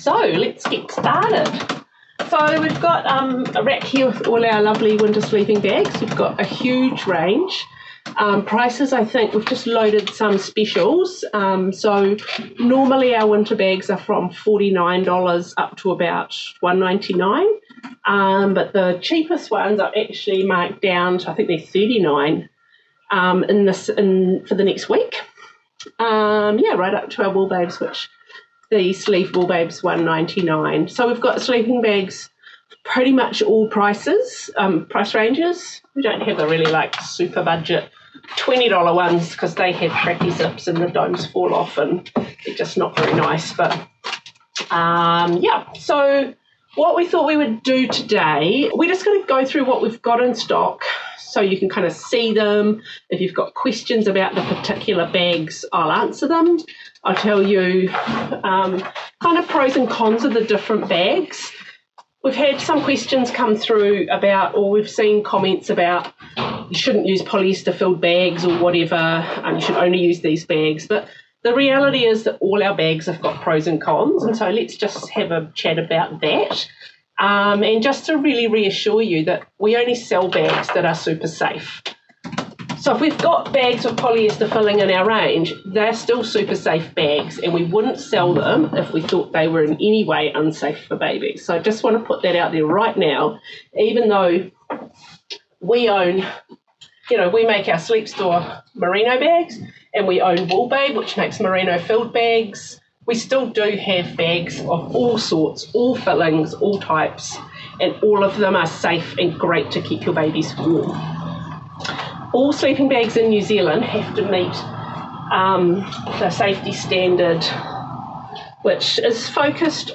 So let's get started. So we've got a rack here with all our lovely winter sleeping bags. We've got a huge range. Prices, I think, we've just loaded some specials. So normally our winter bags are from $49 up to about $1.99. But the cheapest ones are actually marked down to, I think they're $39 for the next week. Right up to our wool babes, which the sleeve wool babes $1.99. So we've got sleeping bags pretty much all prices, price ranges. We don't have the really super budget $20 ones because they have cracky zips and the domes fall off and they're just not very nice. But so what we thought we would do today, we're just going to go through what we've got in stock so you can kind of see them. If you've got questions about the particular bags, I'll answer them. I'll tell you kind of pros and cons of the different bags. We've had some questions come through about, or we've seen comments about, you shouldn't use polyester filled bags or whatever, and you should only use these bags. But the reality is that all our bags have got pros and cons, and so let's just have a chat about that. And just to really reassure you that we only sell bags that are super safe. So if we've got bags with polyester filling in our range, they're still super safe bags, and we wouldn't sell them if we thought they were in any way unsafe for babies. So I just want to put that out there right now. Even though we own, we make our Sleep Store merino bags, and we own Wool Babe, which makes merino filled bags, we still do have bags of all sorts, all fillings, all types, and all of them are safe and great to keep your babies warm. All sleeping bags in New Zealand have to meet the safety standard, which is focused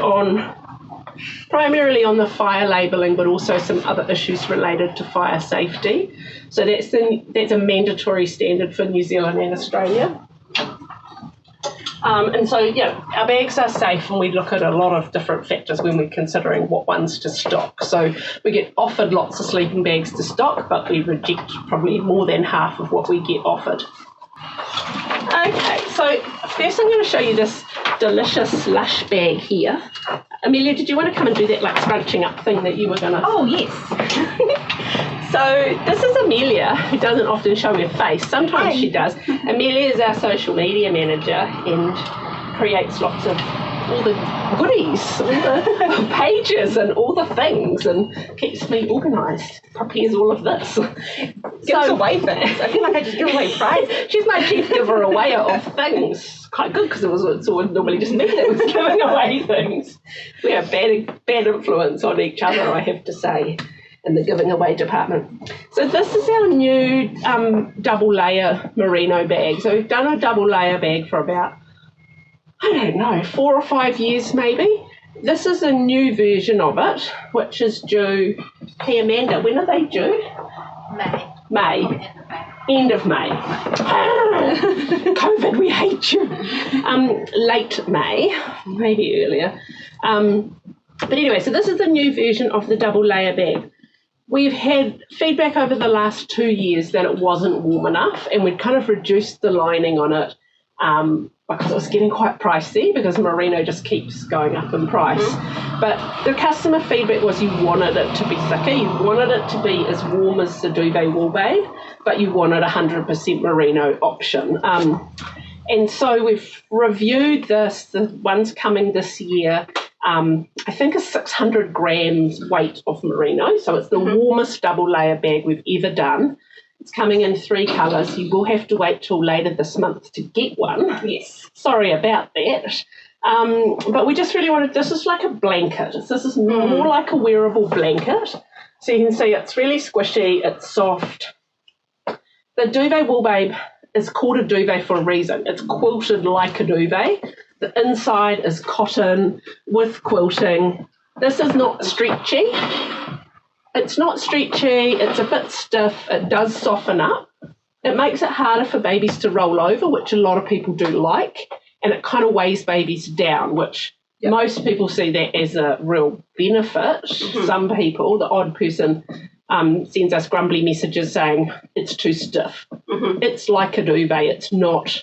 primarily on the fire labelling, but also some other issues related to fire safety. So that's a mandatory standard for New Zealand and Australia. And so, our bags are safe, and we look at a lot of different factors when we're considering what ones to stock. So we get offered lots of sleeping bags to stock, but we reject probably more than half of what we get offered. Okay, so first I'm going to show you this delicious slush bag here. Amelia, did you want to come and do that scrunching up thing that you were going to... Oh, yes. So this is Amelia, who doesn't often show her face. Sometimes she does. Amelia is our social media manager and creates lots of all the goodies, all the pages and all the things, and keeps me organised, prepares all of this. Gives away things. I feel like I just give away prizes. She's my chief giver away of things. Quite good, because it's normally just me that was giving away things. We have bad influence on each other, I have to say, in the giving away department. So this is our new double layer merino bag. So we've done a double layer bag for about, 4 or 5 years maybe. This is a new version of it, which is due, hey Amanda, when are they due? May. End of May. COVID, we hate you. Late May, maybe earlier. But anyway, so this is the new version of the double layer bag. We've had feedback over the last 2 years that it wasn't warm enough, and we'd kind of reduced the lining on it because it was getting quite pricey, because merino just keeps going up in price. Mm-hmm. But the customer feedback was you wanted it to be thicker, you wanted it to be as warm as the Duvet Wool Babe, but you wanted a 100% merino option. And so we've reviewed this, the ones coming this year, I think a 600 grams weight of merino. So it's the warmest double layer bag we've ever done. It's coming in 3 colours. You will have to wait till later this month to get one. Yes. Sorry about that. But we just really wanted, this is like a blanket. This is more like a wearable blanket. So you can see it's really squishy, it's soft. The Duvet Wool Babe is called a duvet for a reason. It's quilted like a duvet. The inside is cotton with quilting. This is not stretchy. It's not stretchy. It's a bit stiff. It does soften up. It makes it harder for babies to roll over, which a lot of people do like, and it kind of weighs babies down, which most people see that as a real benefit. Some people, the odd person, sends us grumbly messages saying it's too stiff. It's like a duvet. It's not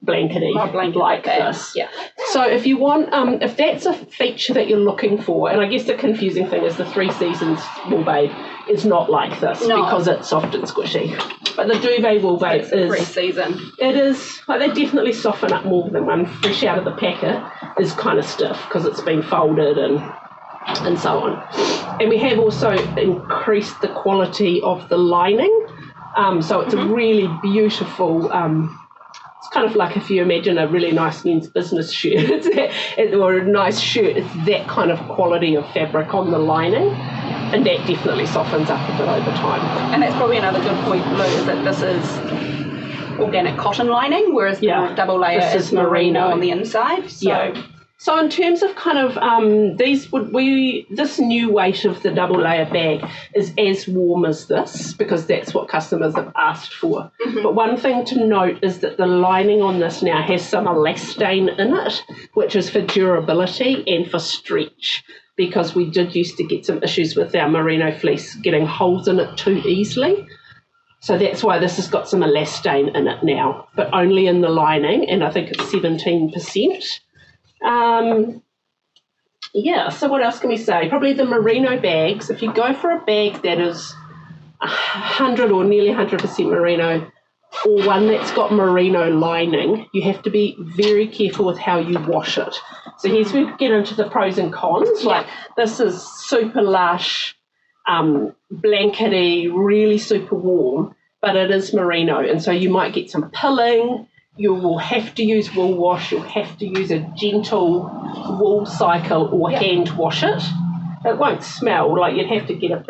blankety, My blanket like that. this. Yeah. So if you want, if that's a feature that you're looking for, and I guess the confusing thing is the 3 Seasons Wool Babe is not like this because it's soft and squishy. But the Duvet Wool Babe is 3 Season. It is, like, they definitely soften up more than one fresh out of the packet is kind of stiff because it's been folded and so on. And we have also increased the quality of the lining. So it's a really beautiful, it's kind of like if you imagine a really nice men's business shirt or a nice shirt, it's that kind of quality of fabric on the lining. And that definitely softens up a bit over time. And that's probably another good point, Lou, is that this is organic cotton lining, whereas the double layer is merino on the inside. So in terms of kind of this new weight of the double layer bag is as warm as this because that's what customers have asked for. But one thing to note is that the lining on this now has some elastane in it, which is for durability and for stretch, because we did used to get some issues with our merino fleece getting holes in it too easily. So that's why this has got some elastane in it now, but only in the lining, and I think it's 17%. So what else can we say? Probably the merino bags. If you go for a bag that is 100 or nearly 100% merino, or one that's got merino lining, you have to be very careful with how you wash it. So here's where we get into the pros and cons. Like, this is super lush, blankety, really super warm, but it is merino, and so you might get some pilling. You will have to use wool wash. You'll have to use a gentle wool cycle or hand wash it. It won't smell. Like, you'd have to get a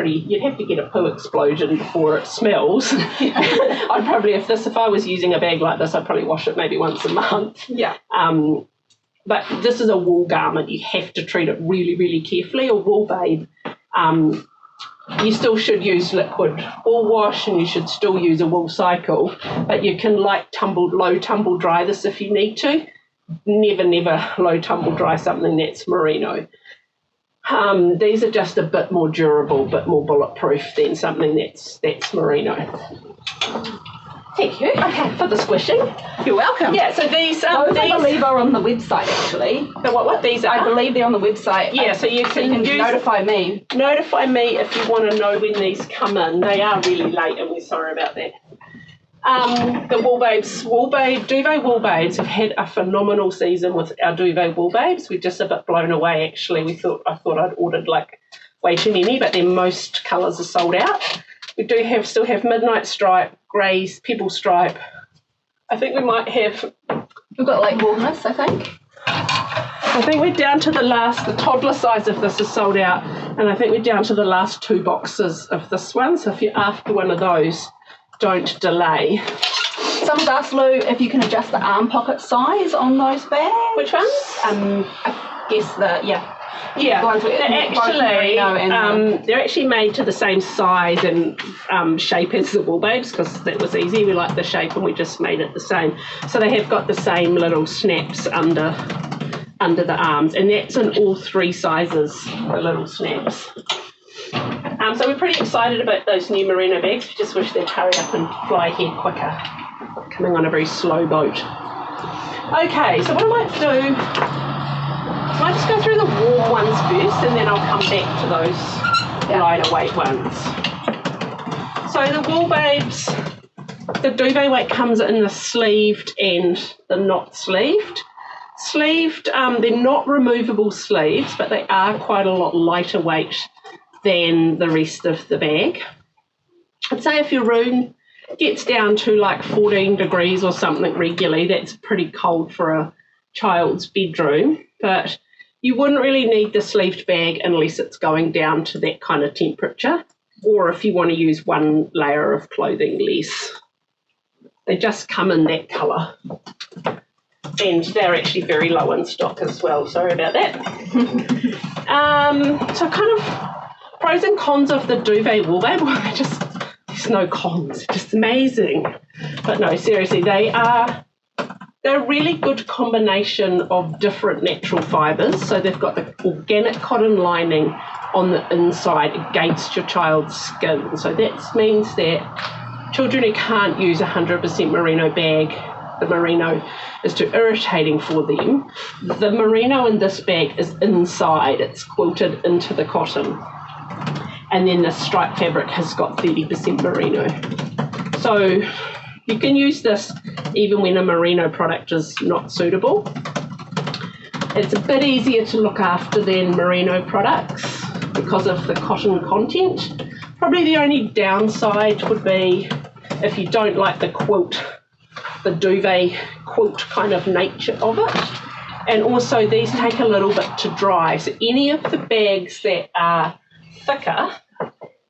poo explosion before it smells. I'd probably, if I was using a bag like this, I'd probably wash it maybe once a month. Yeah. But this is a wool garment. You have to treat it really, really carefully. A wool babe, you still should use liquid wool wash, and you should still use a wool cycle, but you can low tumble dry this if you need to. Never low tumble dry something that's merino. These are just a bit more durable, bit more bulletproof than something that's merino. Thank you. Okay, for the squishing. You're welcome. Yeah, so these I believe are on the website, actually. The what these are? I believe they're on the website. Yeah, so you can notify me. Notify me if you want to know when these come in. They are really late, and we're sorry about that. The Duvet Wool Babes have had a phenomenal season with our Duvet Wool Babes. We're just a bit blown away, actually. I thought I'd ordered like way too many, but then most colours are sold out. We do still have midnight stripe, greys, pebble stripe. I think we might have... We've got like wilderness, I think. I think we're down to the toddler size of this is sold out, and I think we're down to the last 2 boxes of this one. So if you're after one of those, don't delay. Someone's asked, Lou, if you can adjust the arm pocket size on those bags. Which ones? I guess they're actually made to the same size and shape as the wool babes because that was easy. We like the shape and we just made it the same. So they have got the same little snaps under the arms, and that's in all 3 sizes, the little snaps. So we're pretty excited about those new merino bags. We just wish they'd hurry up and fly ahead quicker. Coming on a very slow boat. Okay, so what I might do, I might just go through the warm ones first, and then I'll come back to those lighter weight ones. So the wool babes, the duvet weight comes in the sleeved and the not sleeved. Sleeved, they're not removable sleeves, but they are quite a lot lighter weight than the rest of the bag. I'd say if your room gets down to like 14 degrees or something regularly, that's pretty cold for a child's bedroom, but you wouldn't really need the sleeved bag unless it's going down to that kind of temperature, or if you want to use 1 layer of clothing less. They just come in that colour, and they're actually very low in stock as well. Sorry about that. So kind of pros and cons of the Duvet Wool Babe. There's no cons. It's just amazing. But no, seriously, they're a really good combination of different natural fibres. So they've got the organic cotton lining on the inside against your child's skin. So that means that children who can't use a 100% merino bag the merino is too irritating for them. The merino in this bag is inside, it's quilted into the cotton. And then the striped fabric has got 30% merino. So you can use this even when a merino product is not suitable. It's a bit easier to look after than merino products because of the cotton content. Probably the only downside would be if you don't like the quilt, the duvet quilt kind of nature of it. And also these take a little bit to dry. So any of the bags that are thicker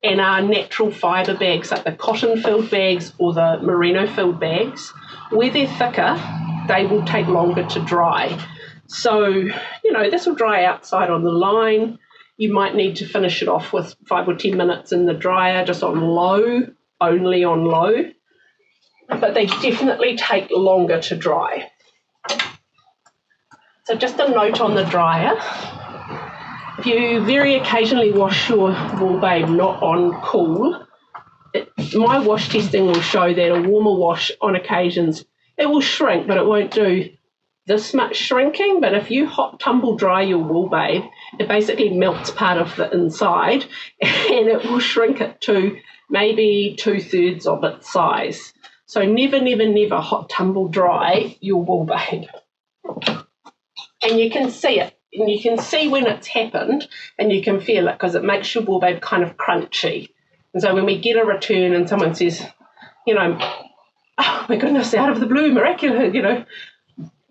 and are natural fibre bags, like the cotton-filled bags or the merino-filled bags, where they're thicker, they will take longer to dry. So, you know, this will dry outside on the line. You might need to finish it off with 5 or 10 minutes in the dryer, just on low, only on low. But they definitely take longer to dry. So just a note on the dryer. If you very occasionally wash your wool, babe, not on cool, my wash testing will show that a warmer wash on occasions, it will shrink, but it won't do this much shrinking. But if you hot tumble dry your wool, babe, it basically melts part of the inside and it will shrink it to maybe 2/3 of its size. So never, never, never hot tumble dry your wool, babe. And you can see it. And you can see when it's happened and you can feel it because it makes your wool, babe, kind of crunchy. And so when we get a return and someone says, you know, oh my goodness, out of the blue, miraculous, you know,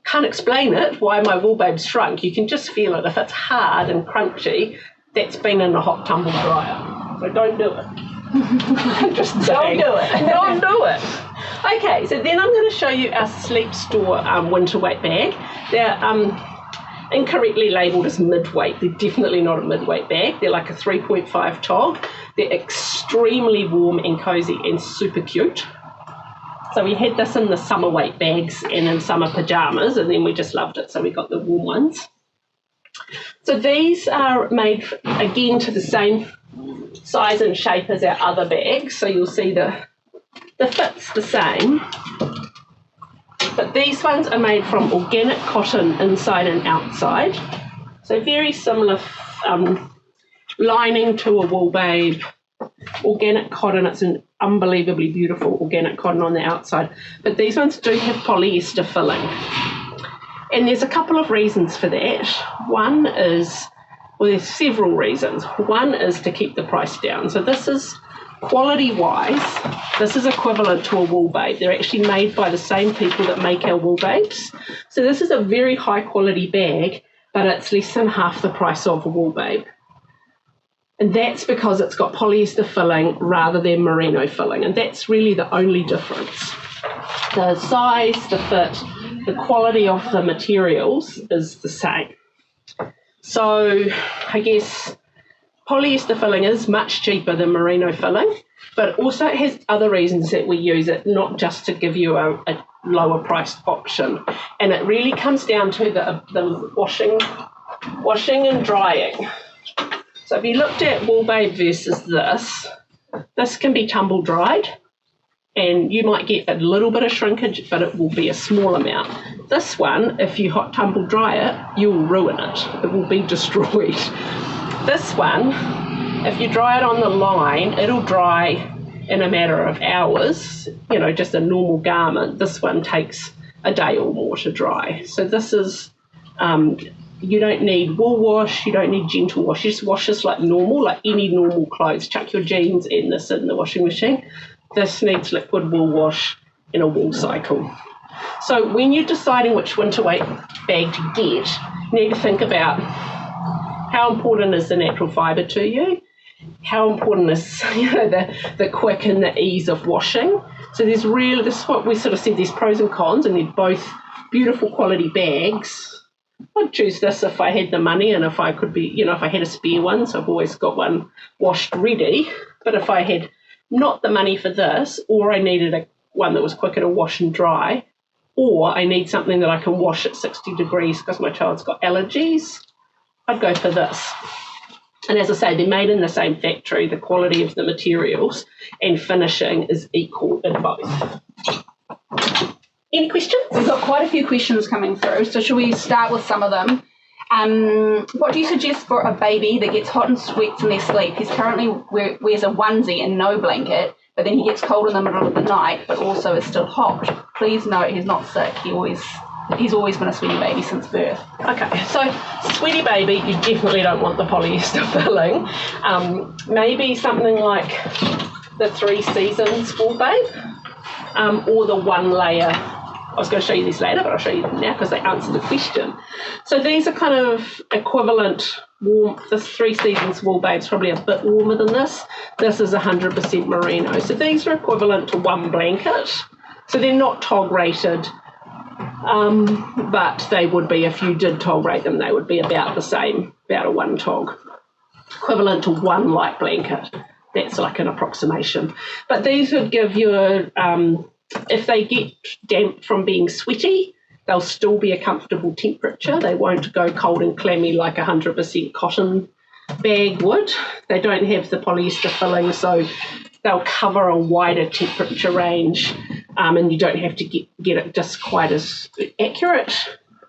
can't explain it, why my wool, babe's shrunk. You can just feel it. If it's hard and crunchy, that's been in a hot tumble dryer. So don't do it. Just don't do it. Don't do it. Okay, so then I'm going to show you our Sleep Store winter weight bag. They're incorrectly labelled as mid-weight. They're definitely not a mid-weight bag. They're like a 3.5 tog. They're extremely warm and cosy and super cute. So we had this in the summer weight bags and in summer pajamas, and then we just loved it, so we got the warm ones. So these are made, again, to the same size and shape as our other bags. So you'll see the fit's the same. But these ones are made from organic cotton inside and outside. So very similar lining to a wool, babe. Organic cotton, it's an unbelievably beautiful organic cotton on the outside. But these ones do have polyester filling. And there's a couple of reasons for that. One is, well, there's several reasons. One is to keep the price down. So this is, quality-wise, this is equivalent to a wool, babe. They're actually made by the same people that make our wool, babes. So this is a very high-quality bag, but it's less than half the price of a wool, babe. And that's because it's got polyester filling rather than merino filling. And that's really the only difference. The size, the fit, the quality of the materials is the same. So I guess polyester filling is much cheaper than merino filling, but also it has other reasons that we use it, not just to give you a lower priced option. And it really comes down to the washing and drying. So if you looked at wool, babe, versus this can be tumble dried, and you might get a little bit of shrinkage, but it will be a small amount. This one, if you hot tumble dry it, you'll ruin it. It will be destroyed. This one, if you dry it on the line, it'll dry in a matter of hours, you know, just a normal garment. This one takes a day or more to dry. So this is, you don't need wool wash, you don't need gentle wash. You just wash this like normal, like any normal clothes. Chuck your jeans and this in the washing machine. This needs liquid wool wash in a wool cycle. So when you're deciding which winter weight bag to get, you need to think about how important is the natural fibre to you, how important is, you know, the quick and the ease of washing. So there's really, this is what we sort of said, there's pros and cons, and they're both beautiful quality bags. I'd choose this if I had the money and if I could be, you know, if I had a spare one, so I've always got one washed ready. But if I had not the money for this, or I needed one that was quicker to wash and dry, or I need something that I can wash at 60 degrees because my child's got allergies, I'd go for this. And as I say, they're made in the same factory. The quality of the materials and finishing is equal in both. Any questions? We've got quite a few questions coming through, so should we start with some of them? What do you suggest for a baby that gets hot and sweats in their sleep? He's currently wears a onesie and no blanket, but then he gets cold in the middle of the night, but also is still hot. Please note he's not sick. He's always been a sweaty baby since birth. Okay, so sweaty baby, you definitely don't want the polyester filling. Maybe something like the 3 Seasons Wool Babe, or the 1 layer. I was going to show you these later, but I'll show you them now because they answer the question. So these are kind of equivalent warm. This 3 Seasons Wool Babe is probably a bit warmer than this. This is 100% merino. So these are equivalent to 1 blanket. So they're not tog rated, but they would be, if you did tog rate them, they would be about the same, about a 1 tog. Equivalent to 1 light blanket. That's like an approximation. But these would give you, if they get damp from being sweaty, they'll still be a comfortable temperature. They won't go cold and clammy like 100% cotton bag would. They don't have the polyester filling, so they'll cover a wider temperature range, and you don't have to get it just quite as accurate.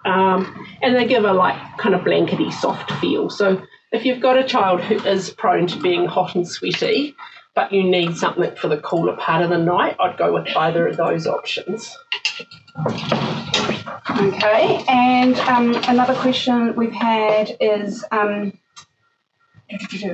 And they give a like kind of blankety soft feel. So if you've got a child who is prone to being hot and sweaty, but you need something for the cooler part of the night, I'd go with either of those options. Okay, and another question we've had is, is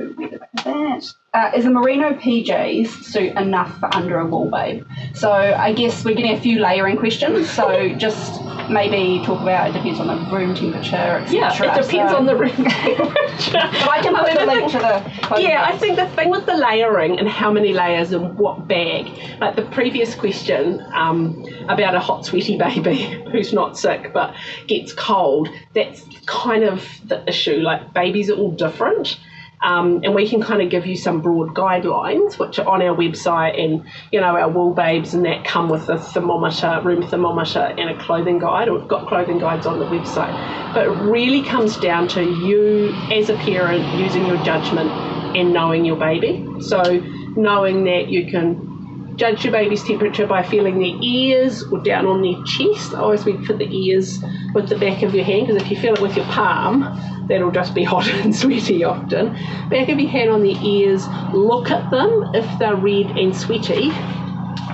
a merino PJs suit enough for under a wool babe? So I guess we're getting a few layering questions, so just maybe talk about, it depends on the room temperature, etc. Yeah, it depends on the room temperature. But I can put a link to the Yeah, I think the thing with the layering and how many layers and what bag, like the previous question about a hot sweaty baby who's not sick but gets cold, that's kind of the issue. Like babies are all different. And we can kind of give you some broad guidelines, which are on our website, and our wool babes and that come with a thermometer, room thermometer, and a clothing guide. Or we've got clothing guides on the website. But it really comes down to you as a parent using your judgment and knowing your baby. So knowing that you can judge your baby's temperature by feeling their ears or down on their chest. I always went for the ears with the back of your hand, because if you feel it with your palm, that'll just be hot and sweaty often. Back of your hand on the ears, look at them. If they're red and sweaty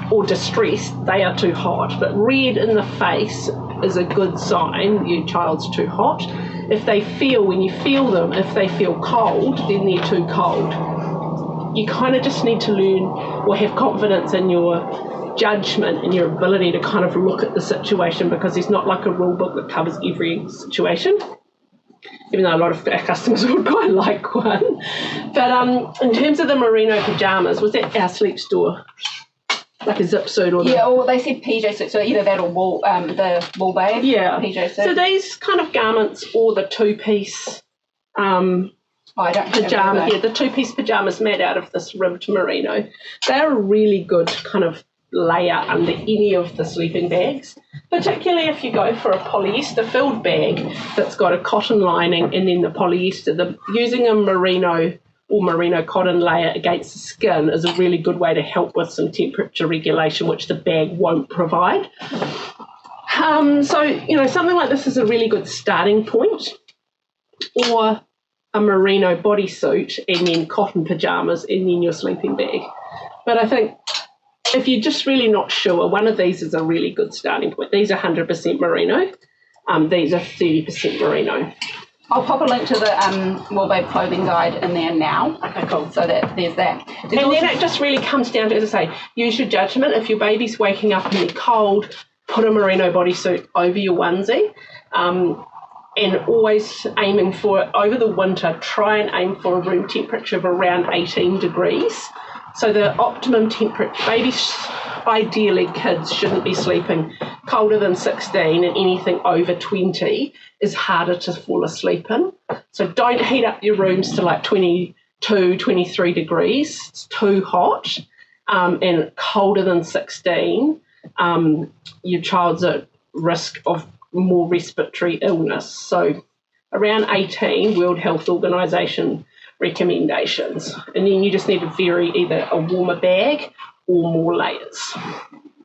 or distressed, they are too hot. But red in the face is a good sign your child's too hot. If they feel, when you feel them, if they feel cold, then they're too cold. You kind of just need to learn or have confidence in your judgment and your ability to kind of look at the situation, because there's not like a rule book that covers every situation, even though a lot of our customers would quite like one. But in terms of the merino pajamas, was that our sleep store? Like a zip suit or yeah, or they said PJ suit, so either that or wool, the wool babe. Yeah, PJ suit. So these kind of garments, or the 2-piece pajama, yeah, the 2-piece pajamas made out of this ribbed merino, they're a really good kind of layer under any of the sleeping bags, particularly if you go for a polyester filled bag that's got a cotton lining and then the polyester. Using a merino or merino cotton layer against the skin is a really good way to help with some temperature regulation, which the bag won't provide. So something like this is a really good starting point, or a merino bodysuit and then cotton pajamas and then your sleeping bag. But I think if you're just really not sure, one of these is a really good starting point. These are 100% merino. These are 30% merino. I'll pop a link to the Wool Babe clothing guide in there now. Okay, cool. So that there's that. And then it just really comes down to, as I say, use your judgment. If your baby's waking up and they're cold, put a merino bodysuit over your onesie. And always aiming for, over the winter, try and aim for a room temperature of around 18 degrees. So the optimum temperature, babies, ideally kids, shouldn't be sleeping colder than 16, and anything over 20 is harder to fall asleep in. So don't heat up your rooms to like 22, 23 degrees. It's too hot. And colder than 16, your child's at risk of more respiratory illness. So around 18, World Health Organization recommendations. And then you just need to vary either a warmer bag or more layers.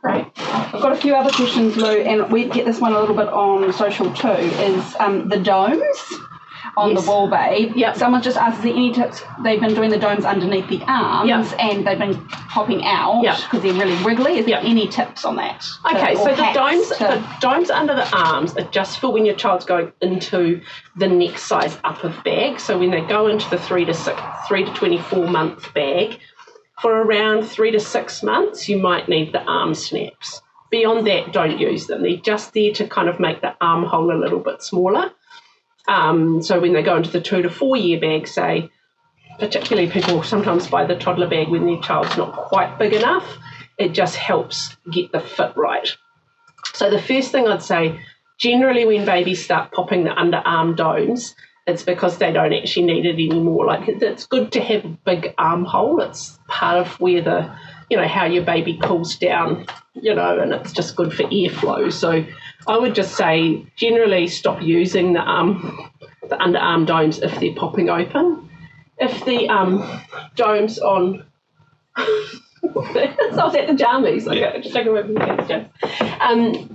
Great. I've got a few other questions, Lou, and we get this one a little bit on social too, is the domes on the Wool Babe. Yep. Someone just asked, is there any tips? They've been doing the domes underneath the arms and they've been popping out because they're really wriggly. Is there any tips on that? Okay, so the domes under the arms are just for when your child's going into the next size up of bag. So when they go into the 3 to 24 month bag, for around 3 to 6 months, you might need the arm snaps. Beyond that, don't use them. They're just there to kind of make the armhole a little bit smaller. So when they go into the 2 to 4 year bag, say, particularly people sometimes buy the toddler bag when their child's not quite big enough, it just helps get the fit right. So the first thing I'd say, generally when babies start popping the underarm domes, it's because they don't actually need it anymore. Like, it's good to have a big armhole. It's part of where the, how your baby cools down, and it's just good for airflow. So I would just say generally stop using the underarm domes if they're popping open. If the domes on... I was at the jammies. Okay, just take a moment from the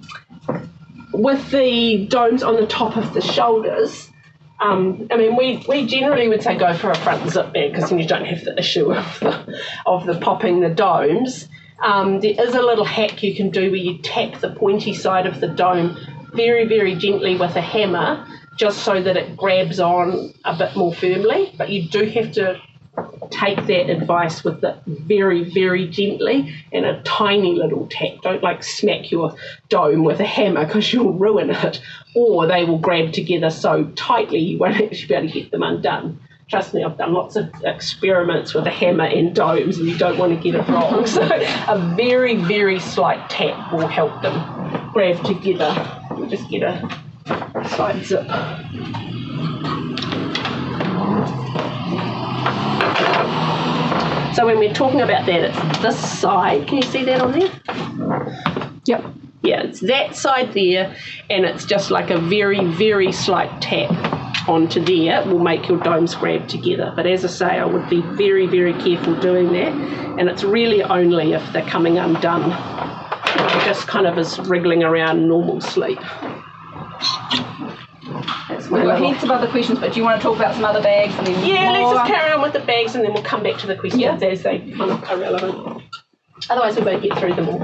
with the domes on the top of the shoulders, we generally would say go for a front zip bag because then you don't have the issue of the popping the domes. There is a little hack you can do where you tap the pointy side of the dome very, very gently with a hammer just so that it grabs on a bit more firmly, but you do have to take that advice with it very, very gently and a tiny little tap. Don't smack your dome with a hammer because you'll ruin it, or they will grab together so tightly you won't actually be able to get them undone. Trust me, I've done lots of experiments with a hammer and domes and you don't want to get it wrong. So a very, very slight tap will help them grab together. We'll just get a side zip. So when we're talking about that, it's this side. Can you see that on there? Yep. Yeah, it's that side there, and it's just like a very, very slight tap onto there will make your domes grab together. But as I say, I would be very, very careful doing that, and it's really only if they're coming undone, just kind of as wriggling around normal sleep. We've got heaps of other questions, but do you want to talk about some other bags? And then let's just carry on with the bags and then we'll come back to the questions as they kind of are relevant. Otherwise we won't get through them all.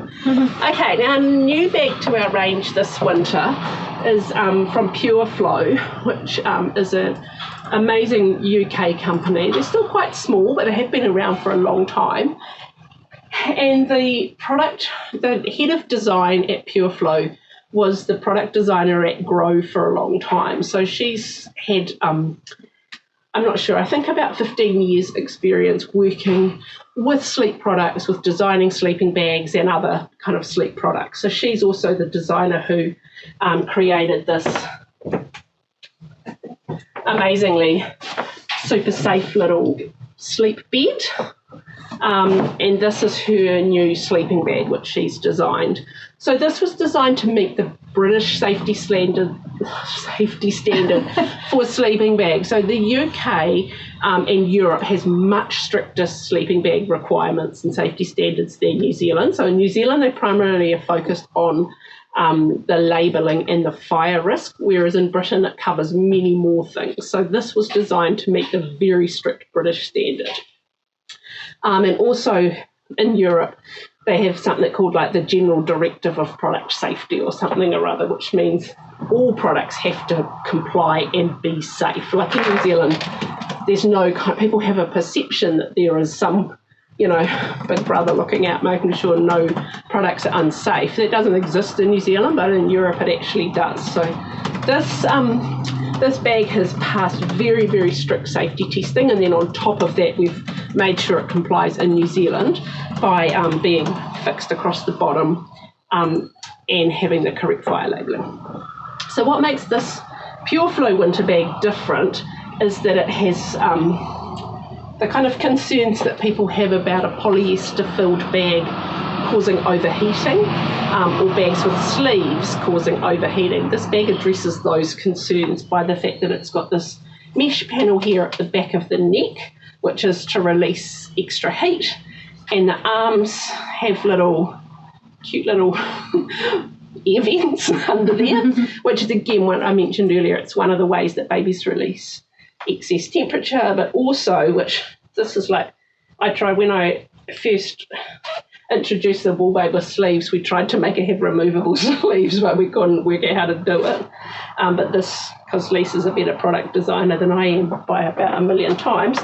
Okay, now a new bag to our range this winter is from Pure Flow, which is an amazing UK company. They're still quite small, but they have been around for a long time. And the head of design at Pure Flow was the product designer at Grow for a long time. So she's had, I'm not sure, I think about 15 years experience working with sleep products, with designing sleeping bags and other kind of sleep products. So she's also the designer who created this amazingly super safe little sleep bed. And this is her new sleeping bag, which she's designed. So this was designed to meet the British safety standard for sleeping bags. So the UK and Europe has much stricter sleeping bag requirements and safety standards than New Zealand. So in New Zealand, they primarily are focused on the labelling and the fire risk, whereas in Britain it covers many more things. So this was designed to meet the very strict British standard. And also in Europe, they have something called like the General Directive of Product Safety or something or other, which means all products have to comply and be safe. Like in New Zealand, there's people have a perception that there is some, big brother looking out, making sure no products are unsafe. That doesn't exist in New Zealand, but in Europe it actually does. So this bag has passed very, very strict safety testing, and then on top of that we've made sure it complies in New Zealand by being fixed across the bottom and having the correct fire labelling. So what makes this Pure Flow winter bag different is that it has the kind of concerns that people have about a polyester filled bag causing overheating or bags with sleeves causing overheating. This bag addresses those concerns by the fact that it's got this mesh panel here at the back of the neck, which is to release extra heat, and the arms have little cute little air vents under there, which is again what I mentioned earlier. It's one of the ways that babies release excess temperature, but also, which this is like, I tried when I first introduced the Wool Babe with sleeves, we tried to make it have removable sleeves, but we couldn't work out how to do it. But this, because Lisa's a better product designer than I am by about 1,000,000 times,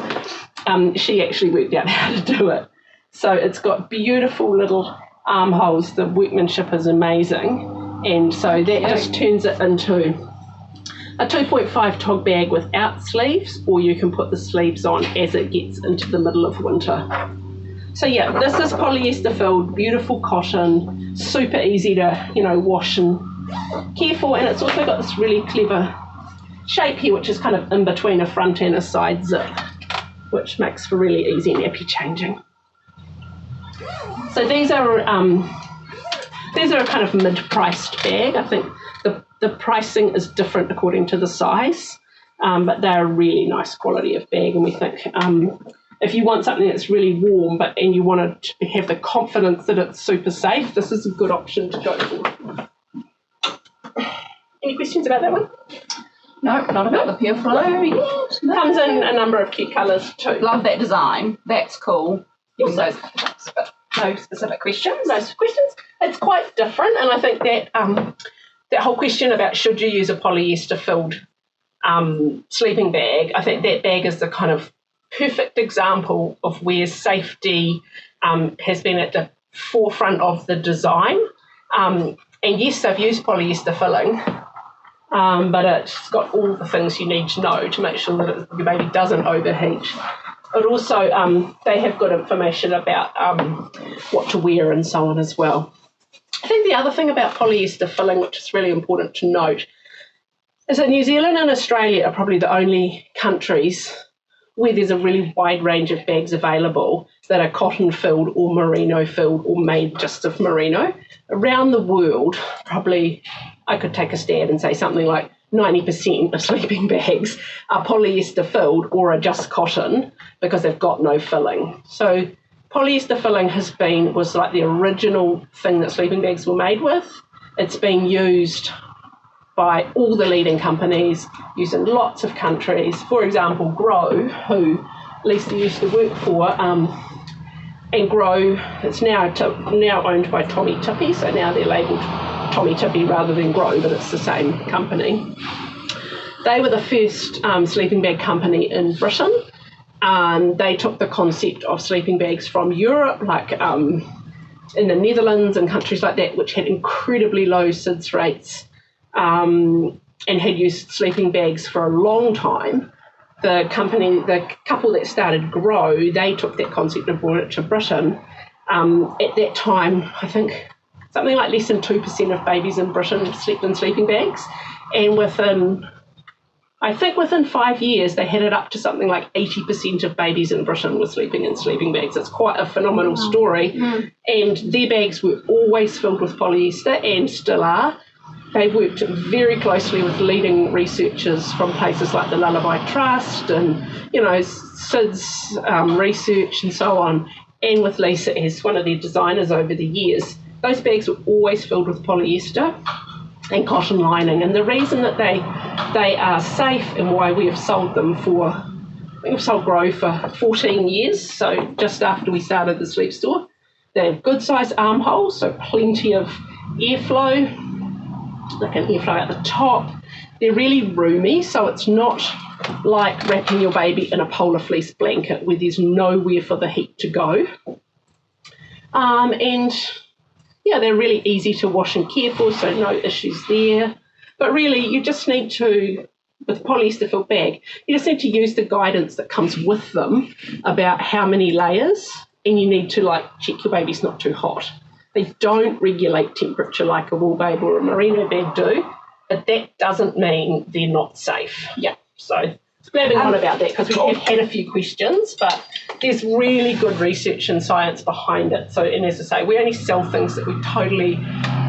she actually worked out how to do it. So it's got beautiful little armholes. The workmanship is amazing, and so that just turns it into a 2.5 tog bag without sleeves, or you can put the sleeves on as it gets into the middle of winter. So yeah, this is polyester filled, beautiful cotton, super easy to, wash and care for, and it's also got this really clever shape here, which is kind of in between a front and a side zip, which makes for really easy nappy changing. So these are a kind of mid-priced bag. I think the pricing is different according to the size, but they're a really nice quality of bag, and we think if you want something that's really warm and you want to have the confidence that it's super safe, this is a good option to go for. Any questions about that one? No, not about the pure flow yet. No. Comes in a number of cute colours too. Love that design. That's cool. Also, no specific questions. No questions. It's quite different, and I think that that whole question about should you use a polyester filled sleeping bag, I think that bag is the kind of perfect example of where safety has been at the forefront of the design. And yes, they've used polyester filling, but it's got all the things you need to know to make sure that your baby doesn't overheat. But also they have good information about what to wear and so on as well. I think the other thing about polyester filling, which is really important to note, is that New Zealand and Australia are probably the only countries where there's a really wide range of bags available that are cotton filled or merino filled or made just of merino. Around the world, probably I could take a stand and say something like 90% of sleeping bags are polyester filled or are just cotton because they've got no filling. So polyester filling was like the original thing that sleeping bags were made with. It's been used by all the leading companies, used in lots of countries. For example, Grow, who Lisa used to work for, and Grow, it's now owned by Tommy Tippy, so now they're labelled Tommy Tippy rather than Grow, but it's the same company. They were the first sleeping bag company in Britain. They took the concept of sleeping bags from Europe, like in the Netherlands and countries like that, which had incredibly low SIDS rates, and had used sleeping bags for a long time. The couple that started Grow, they took that concept and brought it to Britain. At that time, I think something like less than 2% of babies in Britain slept in sleeping bags, and within 5 years they had it up to something like 80% of babies in Britain were sleeping in sleeping bags. It's quite a phenomenal story. And their bags were always filled with polyester and still are. They worked very closely with leading researchers from places like the Lullaby Trust and, SIDS research and so on, and with Lisa as one of their designers over the years. Those bags were always filled with polyester and cotton lining, and the reason that they are safe and why we have sold them we've sold Grow for 14 years, so just after we started the sleep store. They have good sized armholes, so plenty of airflow. They can airflow at the top. They're really roomy, so it's not like wrapping your baby in a polar fleece blanket where there's nowhere for the heat to go. And yeah, they're really easy to wash and care for, so no issues there. But really, you just need to, with polyester filled bag, you just need to use the guidance that comes with them about how many layers, and you need to check your baby's not too hot. They don't regulate temperature like a Wool Babe or a merino bag do, but that doesn't mean they're not safe. Yeah, so blabbing on about that because we have had a few questions, but there's really good research and science behind it. So, and as I say, we only sell things that we totally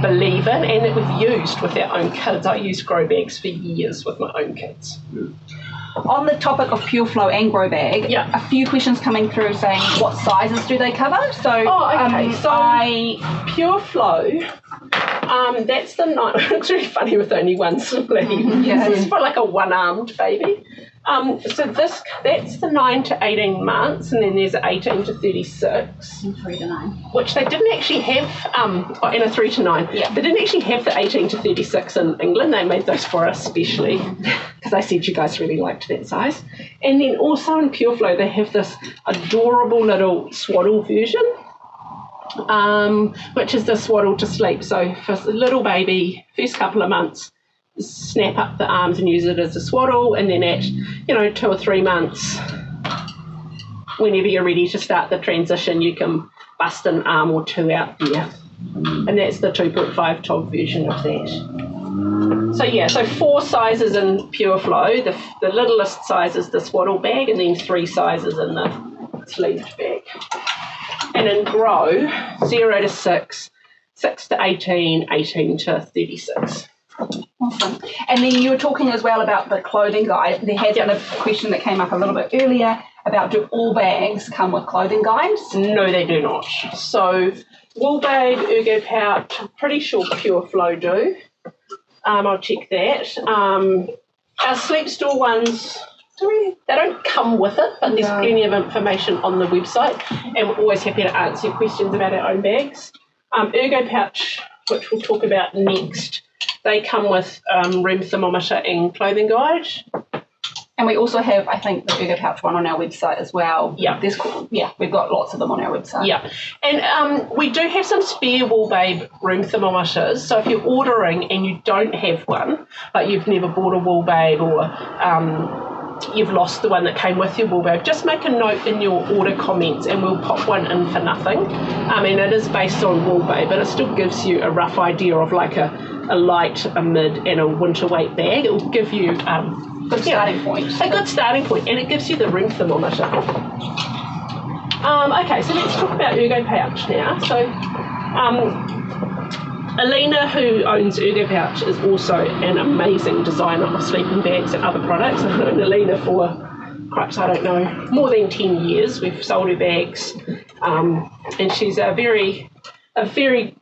believe in and that we've used with our own kids. I used Grow bags for years with my own kids. On the topic of Pure Flow and Grow Bag, a few questions coming through saying what sizes do they cover? So, Pure Flow, that's the it's really funny with only one sleeve. This is for like a one-armed baby. So that's the 9 to 18 months, and then there's 18 to 36. And 3 to 9. Which they didn't actually have, and a 3 to 9. Yeah. They didn't actually have the 18 to 36 in England. They made those for us specially because I said you guys really liked that size. And then also in Pure Flow, they have this adorable little swaddle version, which is the Swaddle To Sleep. So for a little baby, first couple of months, snap up the arms and use it as a swaddle, and then at 2 or 3 months, whenever you're ready to start the transition, you can bust an arm or two out there, and that's the 2.5 TOG version of that. So 4 sizes in Pure Flow. The littlest size is the swaddle bag, and then 3 sizes in the sleeved bag. And in Grow, 0 to 6, 6 to 18, 18 to 36. Awesome. And then you were talking as well about the clothing guide. There has been a question that came up a little bit earlier about, do all bags come with clothing guides? No, they do not. So Wool Babe, Ergo Pouch, I'm pretty sure Pure Flow do. I'll check that. Our Sleep Store ones, they don't come with it, but there's plenty of information on the website, and we're always happy to answer your questions about our own bags. Ergo Pouch, which we'll talk about next, they come with room thermometer and clothing guide. And we also have, I think, the Ergo Pouch one on our website as well. Yeah. We've got lots of them on our website. Yeah. And we do have some spare Wool Babe room thermometers. So if you're ordering and you don't have one, like you've never bought a Wool Babe, or you've lost the one that came with your Wool Babe, just make a note in your order comments and we'll pop one in for nothing. I mean, it is based on Wool Babe, but it still gives you a rough idea of like a light, a mid, and a winter weight bag. It will give you good starting point. A good starting point, and it gives you the room thermometer. Okay, so let's talk about Ergo Pouch now. So Alina, who owns Ergo Pouch, is also an amazing designer of sleeping bags and other products. I've known Alina for, more than 10 years. We've sold her bags, and she's a very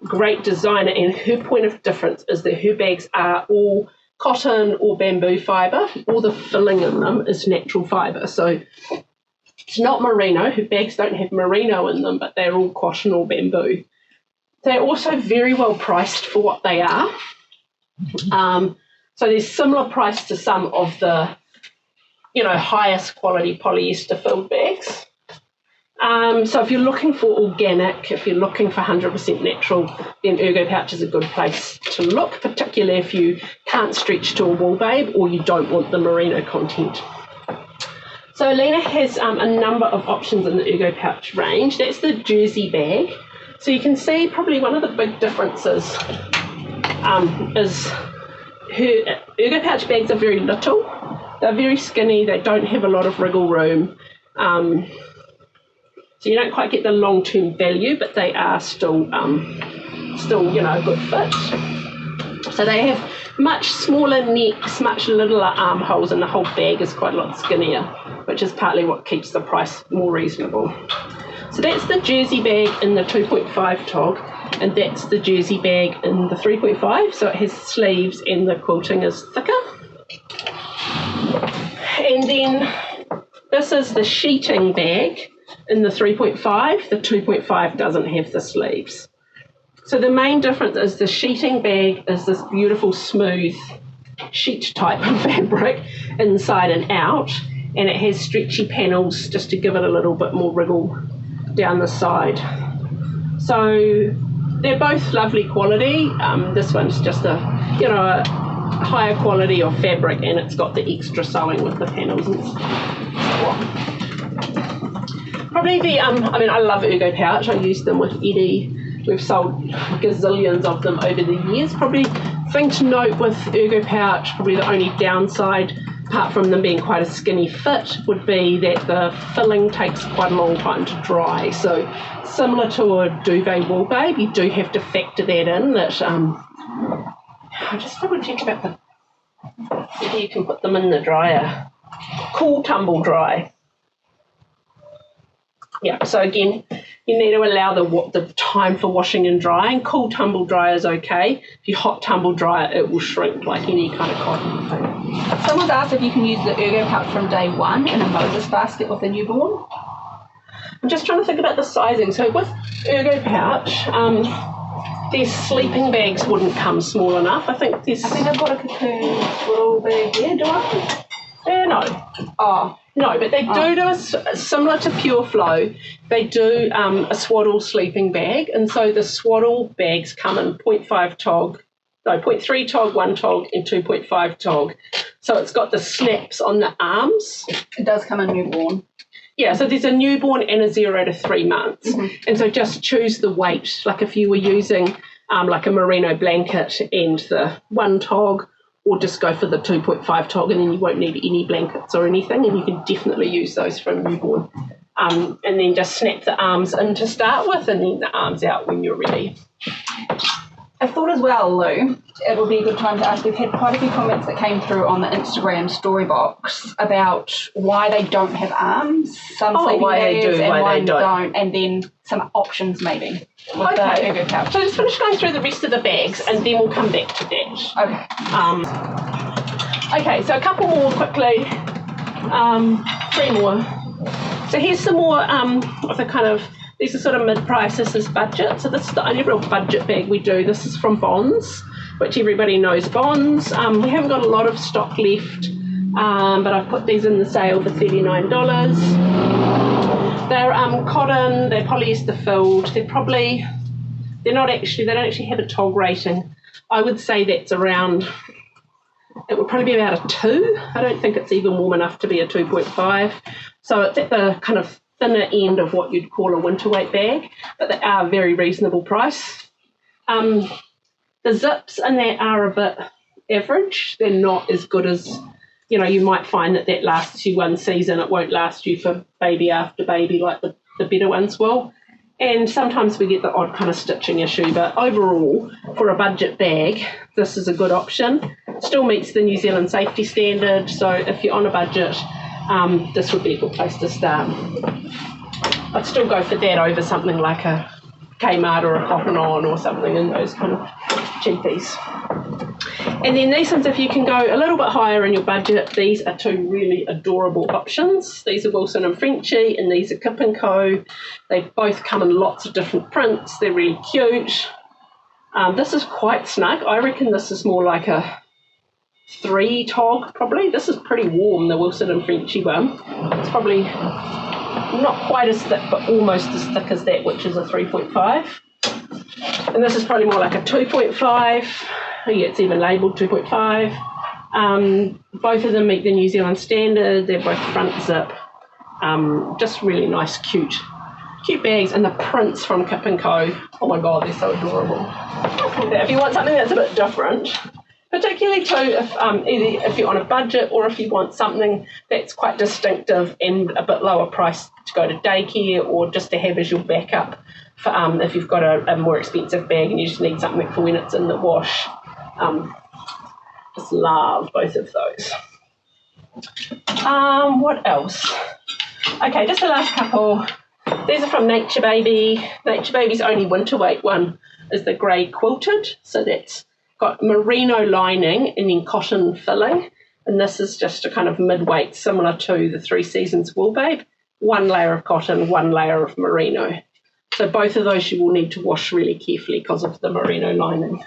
great designer, and her point of difference is that her bags are all cotton or bamboo fibre. All the filling in them is natural fibre. So it's not merino. Her bags don't have merino in them, but they're all cotton or bamboo. They're also very well priced for what they are. So there's similar price to some of the, highest quality polyester filled bags. So if you're looking for organic, if you're looking for 100% natural, then Ergo Pouch is a good place to look, particularly if you can't stretch to a Wool Babe or you don't want the merino content. So Alina has a number of options in the Ergo Pouch range. That's the jersey bag. So you can see probably one of the big differences is her Ergo Pouch bags are very little. They're very skinny. They don't have a lot of wriggle room. So you don't quite get the long-term value, but they are still a good fit. So they have much smaller necks, much littler armholes, and the whole bag is quite a lot skinnier, which is partly what keeps the price more reasonable. So that's the jersey bag in the 2.5 TOG, and that's the jersey bag in the 3.5. So it has sleeves and the quilting is thicker. And then this is the sheeting bag in the 3.5. The 2.5 doesn't have the sleeves. So the main difference is the sheeting bag is this beautiful smooth sheet type of fabric inside and out, and it has stretchy panels just to give it a little bit more wriggle down the side. So they're both lovely quality. This one's just a higher quality of fabric, and it's got the extra sewing with the panels and so on. Probably the I love Ergo Pouch. I use them with Eddie. We've sold gazillions of them over the years. Probably thing to note with Ergo Pouch, probably the only downside, apart from them being quite a skinny fit, would be that the filling takes quite a long time to dry. So similar to a Duvet Wool Babe, you do have to factor that in. That I'll just double check about whether you can put them in the dryer. cool tumble dry. Yeah, so again, you need to allow the time for washing and drying. Cool tumble dry is okay. If you hot tumble dry it, it will shrink like any kind of cotton thing. Someone's asked if you can use the Ergo Pouch from day one in a Moses basket with a newborn. I'm just trying to think about the sizing. So with Ergo Pouch, these sleeping bags wouldn't come small enough. I think I've got a cocoon swaddle bag here, do I? No. Oh. No, but they do similar to Pure Flow, they do a Swaddle Sleeping Bag, and so the Swaddle bags come in 0.3 tog, 1 tog, and 2.5 tog. So it's got the snaps on the arms. It does come in newborn. Yeah, so there's a newborn and a 0 to 3 months. And so just choose the weight, like if you were using like a merino blanket and the 1 tog, or just go for the 2.5 tog, and then you won't need any blankets or anything, and you can definitely use those for a newborn. And then just snap the arms in to start with, and then the arms out when you're ready. I thought as well, Lou, it would be a good time to ask. We've had quite a few comments that came through on the Instagram story box about why they don't have arms. Some sleeping bags and why they don't, and then some options maybe. Okay. Ergo Pouch. So just finish going through the rest of the bags, and then we'll come back to that. Okay. Okay, so a couple more quickly. 3 more. So here's some more of the kind of, these are sort of mid-price, this is budget. So this is the only real budget bag we do. This is from Bonds, which everybody knows Bonds. We haven't got a lot of stock left, but I've put these in the sale for $39. They're cotton, they're polyester filled. They don't actually have a tog rating. I would say that's around, it would probably be about a 2. I don't think it's even warm enough to be a 2.5. So it's at the kind of thinner end of what you'd call a winter weight bag, but they are a very reasonable price. The zips in that are a bit average. They're not as good as, you might find that lasts you one season. It won't last you for baby after baby like the better ones will. And sometimes we get the odd kind of stitching issue, but overall, for a budget bag, this is a good option. Still meets the New Zealand safety standard, so if you're on a budget, this would be a good place to start. I'd still go for that over something like a Kmart or a Cotton On or something in those kind of cheapies. And then these ones, if you can go a little bit higher in your budget, these are 2 really adorable options. These are Wilson and Frenchy, and these are Kip & Co. They both come in lots of different prints. They're really cute. This is quite snug. I reckon this is more like a 3 tog probably. This is pretty warm, the Wilson and Frenchy one. It's probably not quite as thick, but almost as thick as that, which is a 3.5. And this is probably more like a 2.5. Oh yeah, it's even labelled 2.5. Both of them meet the New Zealand standard. They're both front zip. Just really nice, cute bags. And the prints from Kip & Co. Oh my God, they're so adorable. If you want something that's a bit different, particularly too either if you're on a budget or if you want something that's quite distinctive and a bit lower price to go to daycare or just to have as your backup for if you've got a more expensive bag and you just need something for when it's in the wash. Just love both of those. What else? Okay, just the last couple. These are from Nature Baby. Nature Baby's only winter weight one is the grey quilted. So that's got merino lining and then cotton filling. And this is just a kind of mid-weight similar to the 3 Seasons Wool Babe. 1 layer of cotton, 1 layer of merino. So both of those you will need to wash really carefully because of the merino lining.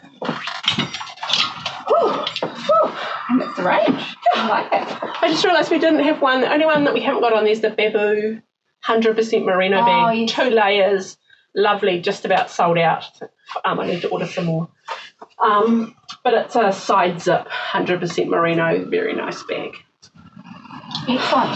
And it's the range. I like it. I just realised we didn't have one. The only one that we haven't got on there is the Babu 100% merino bag. Yes. 2 layers. Lovely. Just about sold out. I need to order some more. But it's a side zip, 100% merino. Very nice bag. Excellent.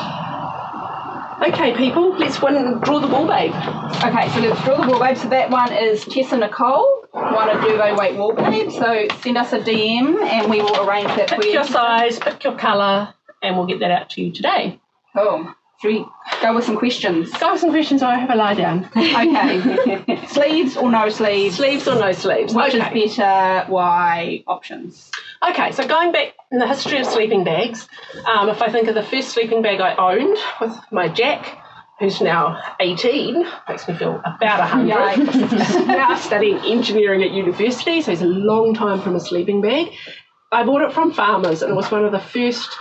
Okay, people, let's draw the wool babe. Okay, so let's draw the wool babe. So that one is Tessa Nicole, one of Duvet wool babe. So send us a DM and we will arrange that for you. Pick your size, pick your colour, and we'll get that out to you today. Cool. Should we go with some questions. Go with some questions or I have a lie down. Okay. Sleeves or no sleeves? Sleeves or no sleeves? Which is better? Why? Options. Okay, so going back in the history of sleeping bags, if I think of the first sleeping bag I owned with my Jack, who's now 18, makes me feel about 100, now studying engineering at university, so he's a long time from a sleeping bag. I bought it from Farmers, and it was one of the first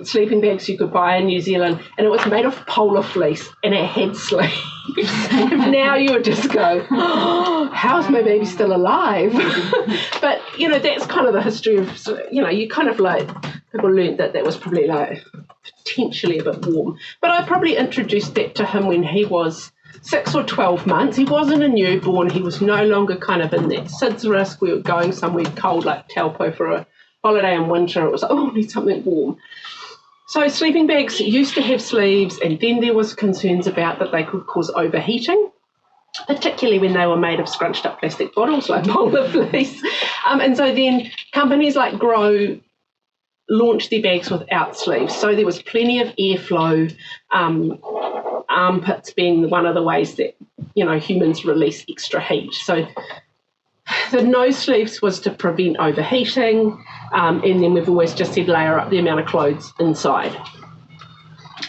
sleeping bags you could buy in New Zealand, and it was made of polar fleece, and it had sleeves. Now you would just go, oh, how's my baby still alive? But, you know, that's kind of the history of, you know, you kind of like, people learned that was probably like potentially a bit warm. But I probably introduced that to him when he was 6 or 12 months. He wasn't a newborn. He was no longer kind of in that SIDS risk. We were going somewhere cold like Taupo for a holiday in winter. It was like, oh, I need something warm. So sleeping bags used to have sleeves, and then there was concerns about that they could cause overheating, particularly when they were made of scrunched up plastic bottles like polar fleece. And so then companies like Grow launched their bags without sleeves. So there was plenty of airflow, armpits being one of the ways that, you know, humans release extra heat. So the no sleeves was to prevent overheating, and then we've always just said layer up the amount of clothes inside.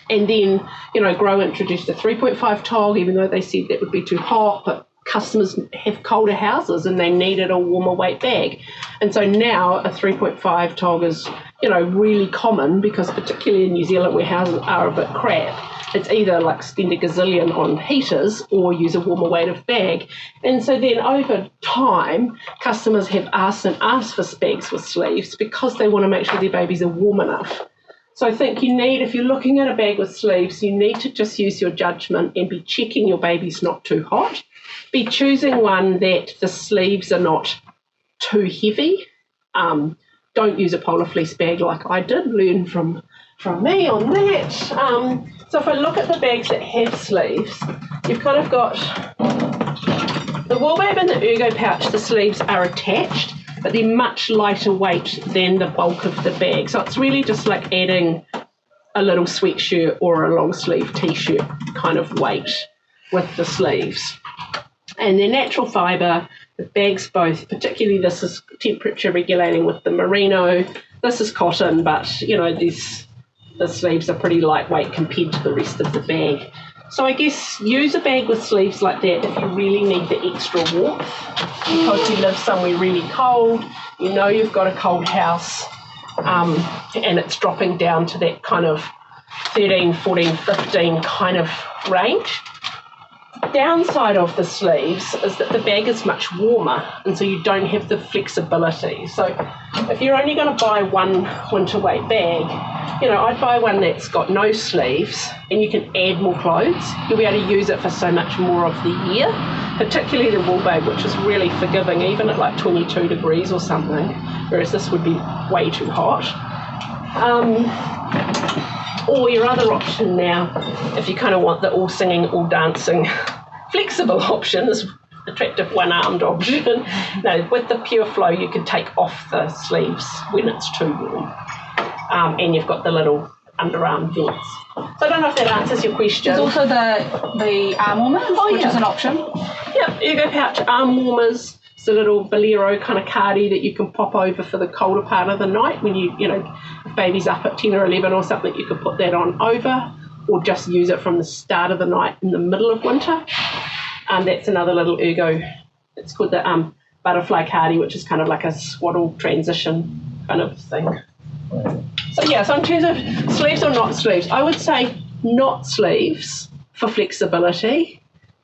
And then, you know, Grow introduced a 3.5 tog, even though they said that would be too hot, but customers have colder houses and they needed a warmer weight bag. And so now a 3.5 tog is, you know, really common, because particularly in New Zealand where houses are a bit crap, it's either like spend a gazillion on heaters or use a warmer weighted bag. And so then over time, customers have asked for bags with sleeves because they want to make sure their babies are warm enough. So I think you need, if you're looking at a bag with sleeves, you need to just use your judgment and be checking your baby's not too hot. Be choosing one that the sleeves are not too heavy. Don't use a polar fleece bag like I did. Learn from me on that. So if I look at the bags that have sleeves, you've kind of got the Wool Babe and the Ergo Pouch. The sleeves are attached, but they're much lighter weight than the bulk of the bag. So it's really just like adding a little sweatshirt or a long sleeve t-shirt kind of weight with the sleeves. And they're natural fibre. The bags both, particularly this is temperature regulating with the merino. This is cotton, but, you know, the sleeves are pretty lightweight compared to the rest of the bag. So I guess use a bag with sleeves like that if you really need the extra warmth, because you live somewhere really cold, you know you've got a cold house, and it's dropping down to that kind of 13, 14, 15 kind of range. Downside of the sleeves is that the bag is much warmer, and so you don't have the flexibility. So if you're only going to buy one winter weight bag, you know, I'd buy one that's got no sleeves, and you can add more clothes. You'll be able to use it for so much more of the year, particularly the Wool Babe, which is really forgiving even at like 22 degrees or something, whereas this would be way too hot. Or your other option now, if you kind of want the all singing, all dancing, flexible option, this attractive one-armed option. No, with the Pure Flow, you could take off the sleeves when it's too warm. And you've got the little underarm vents. So I don't know if that answers your question. There's also the arm warmers, which is an option. Yep, Ergo Pouch arm warmers. It's a little bolero kind of cardi that you can pop over for the colder part of the night when you know, if baby's up at 10 or 11 or something, you could put that on over, or just use it from the start of the night in the middle of winter. That's another little Ergo. It's called the butterfly cardi, which is kind of like a swaddle transition kind of thing. So yeah, so in terms of sleeves or not sleeves, I would say not sleeves for flexibility.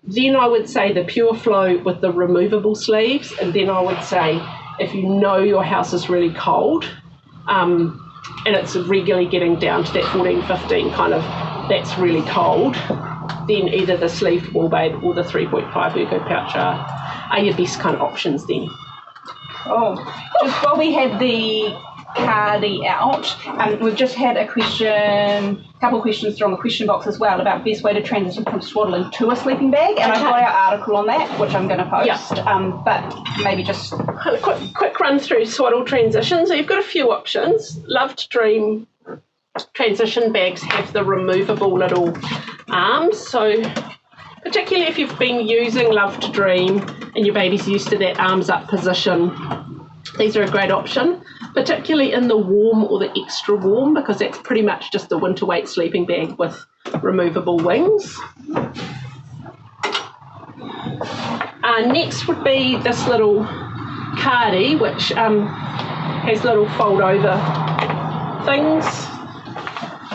Then I would say the Pure Flow with the removable sleeves, and then I would say if you know your house is really cold, and it's regularly getting down to that 14, 15 kind of, that's really cold, then either the sleeved Wool Babe or the 3.5 Ergo Pouch are your best kind of options then. Oh, just while we have the cardi out, we've just had a couple of questions through on the question box as well about best way to transition from swaddling to a sleeping bag, and I've got our article on that, which I'm going to post. Yep. But maybe just a quick run through swaddle transition. So you've got a few options. Love to Dream transition bags have the removable little arms. So particularly if you've been using Love to Dream and your baby's used to that arms up position, these are a great option, particularly in the warm or the extra warm, because that's pretty much just a winter weight sleeping bag with removable wings. Next would be this little cardie, which has little fold over things.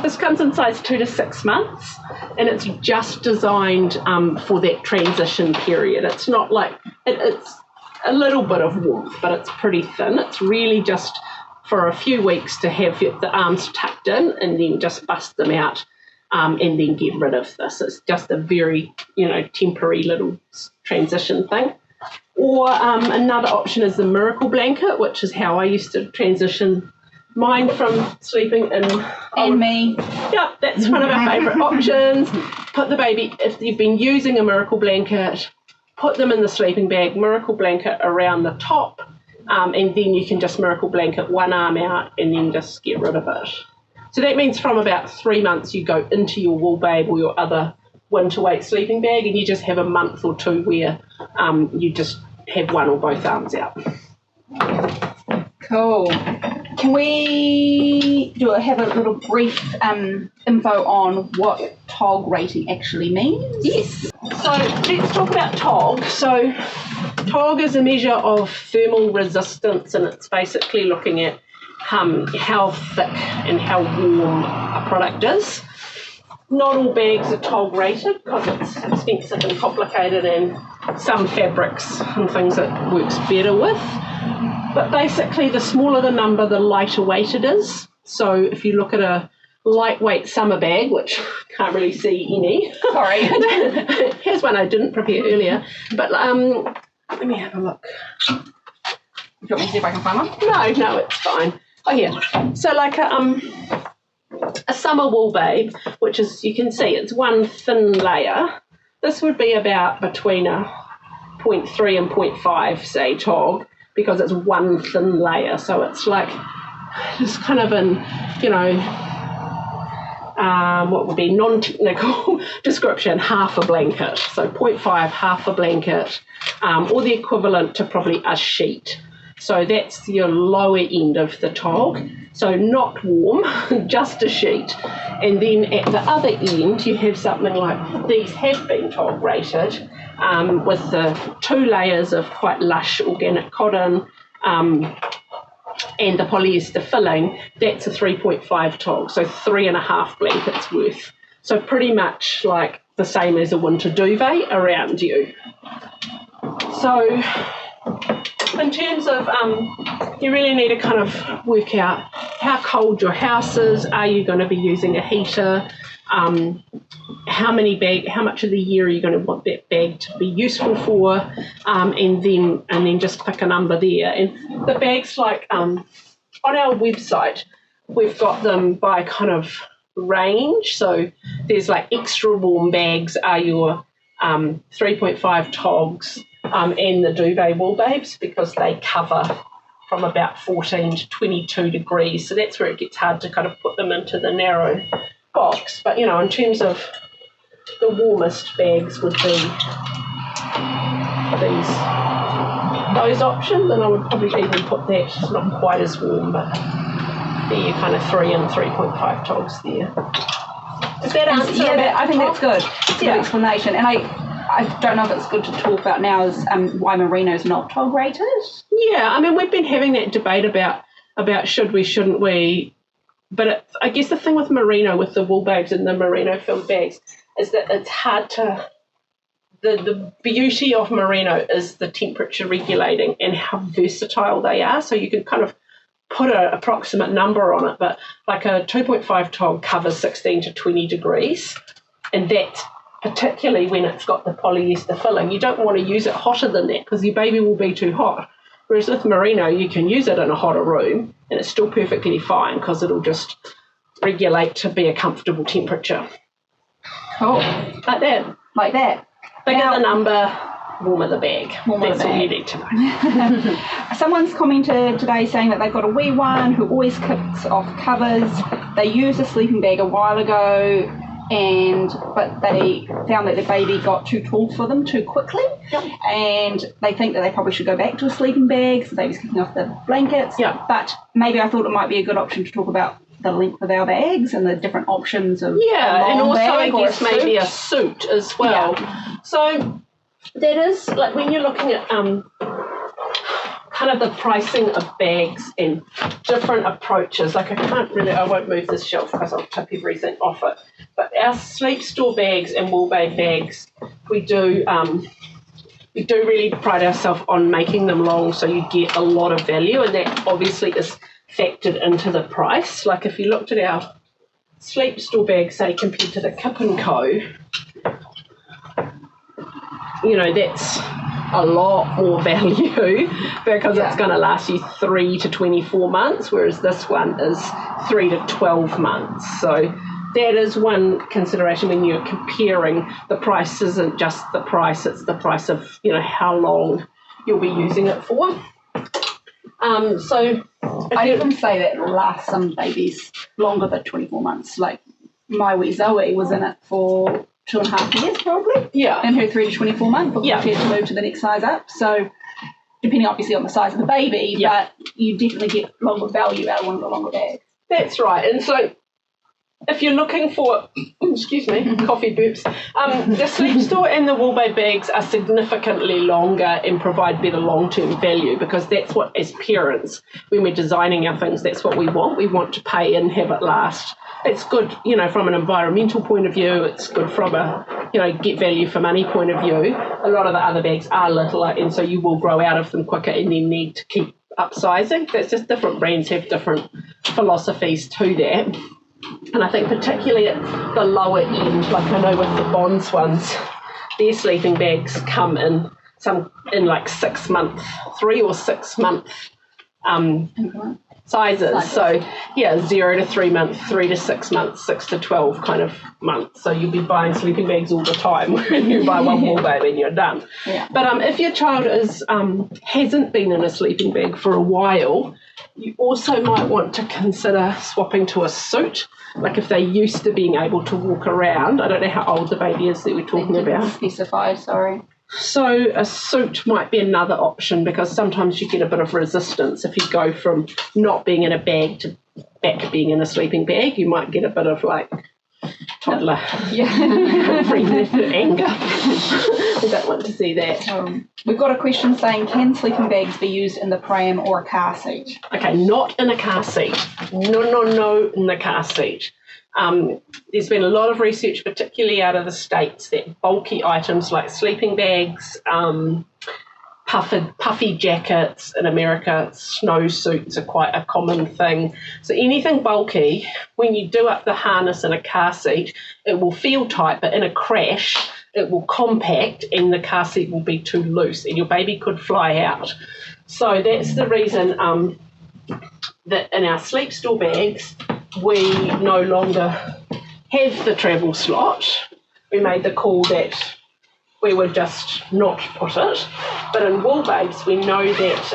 This comes in size 2 to 6 months, and it's just designed for that transition period. It's not like, it's a little bit of warmth, but it's pretty thin. It's really just for a few weeks to have the arms tucked in and then just bust them out and then get rid of this. It's just a very, temporary little transition thing. Or another option is the Miracle Blanket, which is how I used to transition mine from sleeping in. And me. Yep, that's one of our favourite options. Put the baby, if you've been using a Miracle Blanket, put them in the sleeping bag, Miracle Blanket around the top, and then you can just Miracle Blanket one arm out and then just get rid of it. So that means from about 3 months you go into your Wool Babe or your other winter weight sleeping bag, and you just have a month or two where you just have one or both arms out. Cool. Can we have a little brief info on what TOG rating actually means? Yes. So let's talk about TOG. So TOG is a measure of thermal resistance, and it's basically looking at how thick and how warm a product is. Not all bags are TOG rated because it's expensive and complicated, and some fabrics and things it works better with. But basically, the smaller the number, the lighter weight it is. So if you look at a lightweight summer bag, which I can't really see any. Sorry. Here's one I didn't prepare earlier. But let me have a look. Do you want me to see if I can find one? No, it's fine. Oh, here. So like a summer Wool Babe, which is, you can see, it's one thin layer. This would be about between a 0.3 and 0.5, say, TOG, because it's one thin layer. So it's like, just kind of in, what would be non-technical description, half a blanket. So 0.5, half a blanket, or the equivalent to probably a sheet. So that's your lower end of the TOG. So not warm, just a sheet. And then at the other end, you have something like, these have been TOG rated, with the 2 layers of quite lush organic cotton, and the polyester filling. That's a 3.5 TOG, so 3.5 blankets worth. So pretty much like the same as a winter duvet around you. So in terms of, you really need to kind of work out how cold your house is. Are you going to be using a heater? How much of the year are you going to want that bag to be useful for? And then just pick a number there. And the bags, like on our website, we've got them by kind of range. So there's like extra warm bags are your 3.5 TOGs. And the Duvet Wool Babes, because they cover from about 14 to 22 degrees. So that's where it gets hard to kind of put them into the narrow box. But, in terms of the warmest bags would be those options. And I would probably even put that, it's not quite as warm, but there you kind of 3 and 3.5 TOGs there. Does that answer? Yeah, I think that's good. It's a good explanation. And I don't know if it's good to talk about now is why Merino's not TOG rated. Yeah, I mean, we've been having that debate about should we, shouldn't we. But I guess the thing with Merino, with the Wool Babes and the Merino filled bags, is that it's hard to, the beauty of Merino is the temperature regulating and how versatile they are. So you can kind of put an approximate number on it, but like a 2.5 TOG covers 16 to 20 degrees, and that's particularly when it's got the polyester filling. You don't want to use it hotter than that because your baby will be too hot. Whereas with Merino, you can use it in a hotter room and it's still perfectly fine because it'll just regulate to be a comfortable temperature. Cool. Like that. Bigger the number, warmer the bag. That's all you need to know. Someone's commented today saying that they've got a wee one who always kicks off covers. They used a sleeping bag a while ago. but they found that the baby got too tall for them too quickly, and they think that they probably should go back to a sleeping bag, so the baby's kicking off the blankets. But maybe I thought it might be a good option to talk about the length of our bags and the different options of and also I guess a maybe a suit as well. So that is like when you're looking at kind of the pricing of bags and different approaches. Like I won't move this shelf because I'll tip everything off it. But our sleep store bags and wool babe bags, we do really pride ourselves on making them long so you get a lot of value, and that obviously is factored into the price. Like if you looked at our sleep store bag, say compared to the Kip & Co, you know, that's a lot more value because it's going to last you 3 to 24 months, whereas this one is 3 to 12 months. So that is one consideration when you're comparing. The price isn't just the price, it's the price of, you know, how long you'll be using it for. So I'd even say that it'll last some babies longer than 24 months. Like my wee Zoe was in it for 2.5 years probably. In her 3 to 24 months before she had to move to the next size up. So depending obviously on the size of the baby, but you definitely get longer value out of one of the longer bags. That's right. And so if you're looking for, excuse me, coffee burps, the sleep store and the wool babe bags are significantly longer and provide better long-term value, because that's what, as parents, when we're designing our things, that's what we want. We want to pay and have it last. It's good, you know, from an environmental point of view. It's good from a, you know, get value for money point of view. A lot of the other bags are littler, and so you will grow out of them quicker and then need to keep upsizing. That's just different brands have different philosophies to that. And I think particularly at the lower end, like I know with the Bonds ones, their sleeping bags come in like 6 month, 3 or 6 month sizes. So 0 to 3 months, 3 to 6 months, 6 to 12 kind of months. So you'll be buying sleeping bags all the time when you buy one wool babe and you're done. But if your child hasn't been in a sleeping bag for a while, you also might want to consider swapping to a suit. Like if they're used to being able to walk around. I don't know how old the baby is that we're talking about. Specify, sorry. So a suit might be another option, because sometimes you get a bit of resistance if you go from not being in a bag to back being in a sleeping bag. You might get a bit of like toddler anger. We don't want to see that. We've got a question saying, can sleeping bags be used in the pram or a car seat? Okay, not in a car seat. No, in the car seat. There's been a lot of research, particularly out of the States, that bulky items like sleeping bags, puffy jackets in America, snow suits are quite a common thing. So anything bulky, when you do up the harness in a car seat, it will feel tight, but in a crash, it will compact and the car seat will be too loose and your baby could fly out. So that's the reason that in our sleep store bags, we no longer have the travel slot. We made the call that we would just not put it. But in wool babes, we know that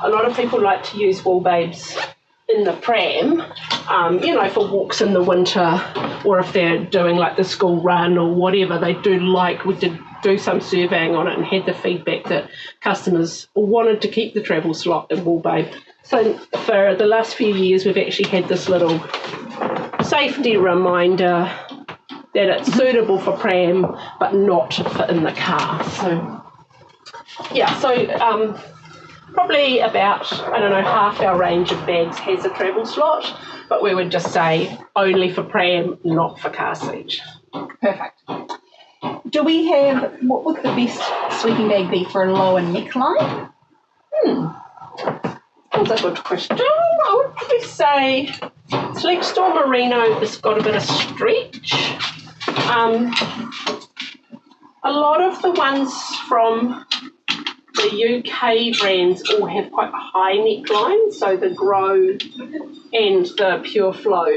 a lot of people like to use wool babes in the pram, for walks in the winter, or if they're doing like the school run or whatever. They do like, we did do some surveying on it and had the feedback that customers wanted to keep the travel slot in wool babe. So for the last few years, we've actually had this little safety reminder that it's suitable for pram, but not for in the car. So, probably about, half our range of bags has a travel slot, but we would just say only for pram, not for car seat. Perfect. Do we have, what would the best sleeping bag be for a lower neckline? That's a good question. I would probably say Sleep Store Merino has got a bit of stretch. A lot of the ones from the UK brands all have quite high necklines, so the Grow and the Pure Flow,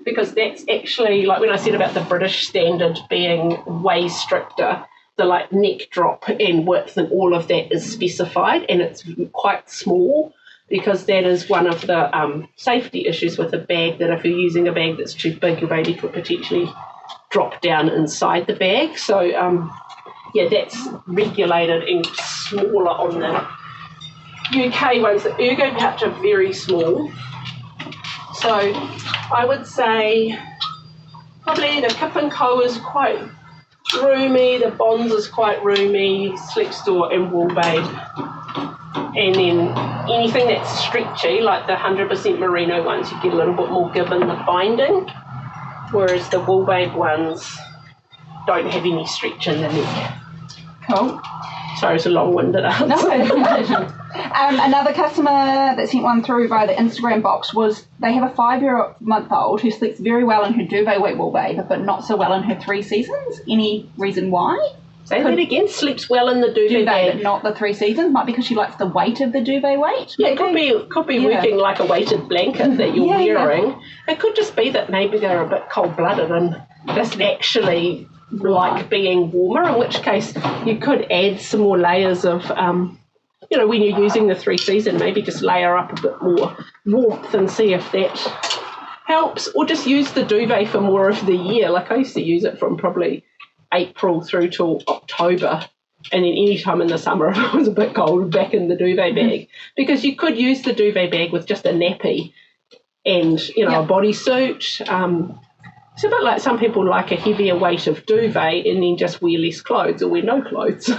because that's actually, like when I said about the British standard being way stricter, the like neck drop and width and all of that is specified, and it's quite small. because that is one of the safety issues with a bag, that if you're using a bag that's too big, your baby could potentially drop down inside the bag. So, yeah, that's regulated and smaller on the UK ones. The Ergo Pouch are very small. So I would say probably the Kip & Co is quite roomy, the Bonds is quite roomy, Sleep Store and Wool Babe. And then anything that's stretchy, like the 100% merino ones, you get a little bit more give in the binding, whereas the Wool Babe ones don't have any stretch in the neck. Cool. Sorry, it's a long-winded answer. No. Another customer that sent one through via the Instagram box was they have a 5-month-old who sleeps very well in her duvet weight Wool Babe, but not so well in her 3 seasons. Any reason why? Say that again. Sleeps well in the duvet bag, but not the 3 seasons. Might because she likes the weight of the duvet weight. Yeah, it could be working like a weighted blanket that you're wearing. Yeah. It could just be that maybe they're a bit cold-blooded and just actually like being warmer, in which case you could add some more layers of, when you're using the 3 season, maybe just layer up a bit more warmth and see if that helps, or just use the duvet for more of the year. Like I used to use it from probably April through till October, and then any time in the summer if it was a bit cold, back in the duvet bag, because you could use the duvet bag with just a nappy and a bodysuit. It's a bit like some people like a heavier weight of duvet and then just wear less clothes or wear no clothes. So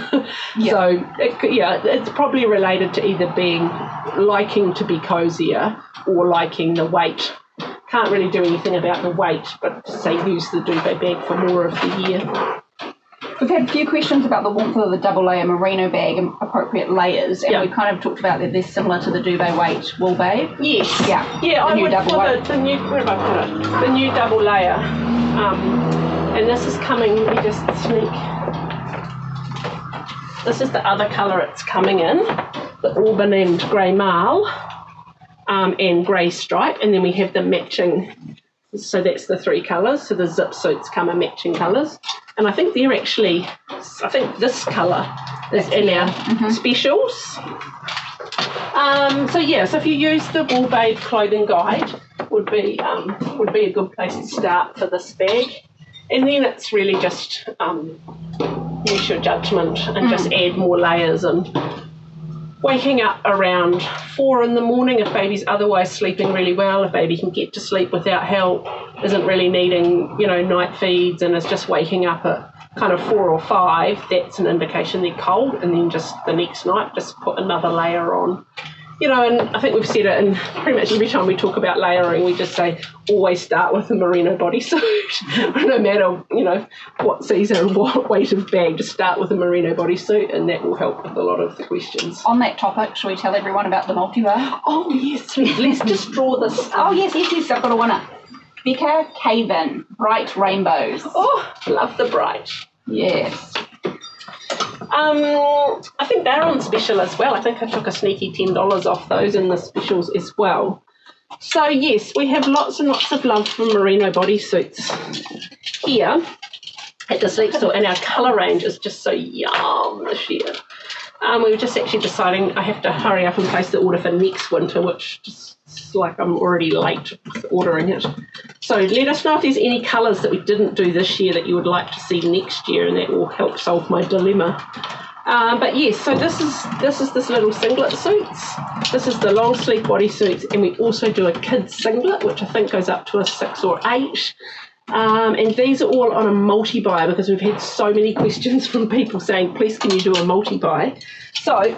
it's probably related to either being liking to be cozier or liking the weight. Can't really do anything about the weight, but say use the duvet bag for more of the year. We've had a few questions about the warmth of the double layer merino bag and appropriate layers, and we kind of talked about that they're similar to the duvet weight Wool Babe. Yes. Yeah. I would put the new, where have I put it? The new double layer. And this is coming, let me just sneak. This is the other colour it's coming in, the auburn and grey marl, and grey stripe, and then we have the matching. So that's the 3 colours. So the zip suits come in matching colours. And I think they're actually, I think this colour is in our specials. So if you use the Wool Babe clothing guide, would be a good place to start for this bag. And then it's really just use your judgment and just add more layers, and waking up around 4 in the morning if baby's otherwise sleeping really well, if baby can get to sleep without help, isn't really needing, night feeds, and is just waking up at kind of 4 or 5, that's an indication they're cold. And then just the next night, just put another layer on. And I think we've said it in pretty much every time we talk about layering, we just say always start with a merino bodysuit. No matter, what season and what weight of bag, just start with a merino bodysuit, and that will help with a lot of the questions. On that topic, shall we tell everyone about the multibuy? Oh, yes. Let's just draw this. Yes. I've got a winner. Becca Caven, Bright Rainbows. Oh, love the bright. Yes. I think they're on special as well. I think I took a sneaky $10 off those in the specials as well. So yes, we have lots and lots of love for merino bodysuits here at the Sleep Store, and our colour range is just so yum this year. We were just actually deciding I have to hurry up and place the order for next winter, which just like I'm already late with ordering it. So let us know if there's any colours that we didn't do this year that you would like to see next year, and that will help solve my dilemma. But yes, so this is this little singlet suits. This is the long sleeve bodysuits, and we also do a kids singlet, which I think goes up to a 6 or 8. And these are all on a multi-buy, because we've had so many questions from people saying, please can you do a multi-buy? So,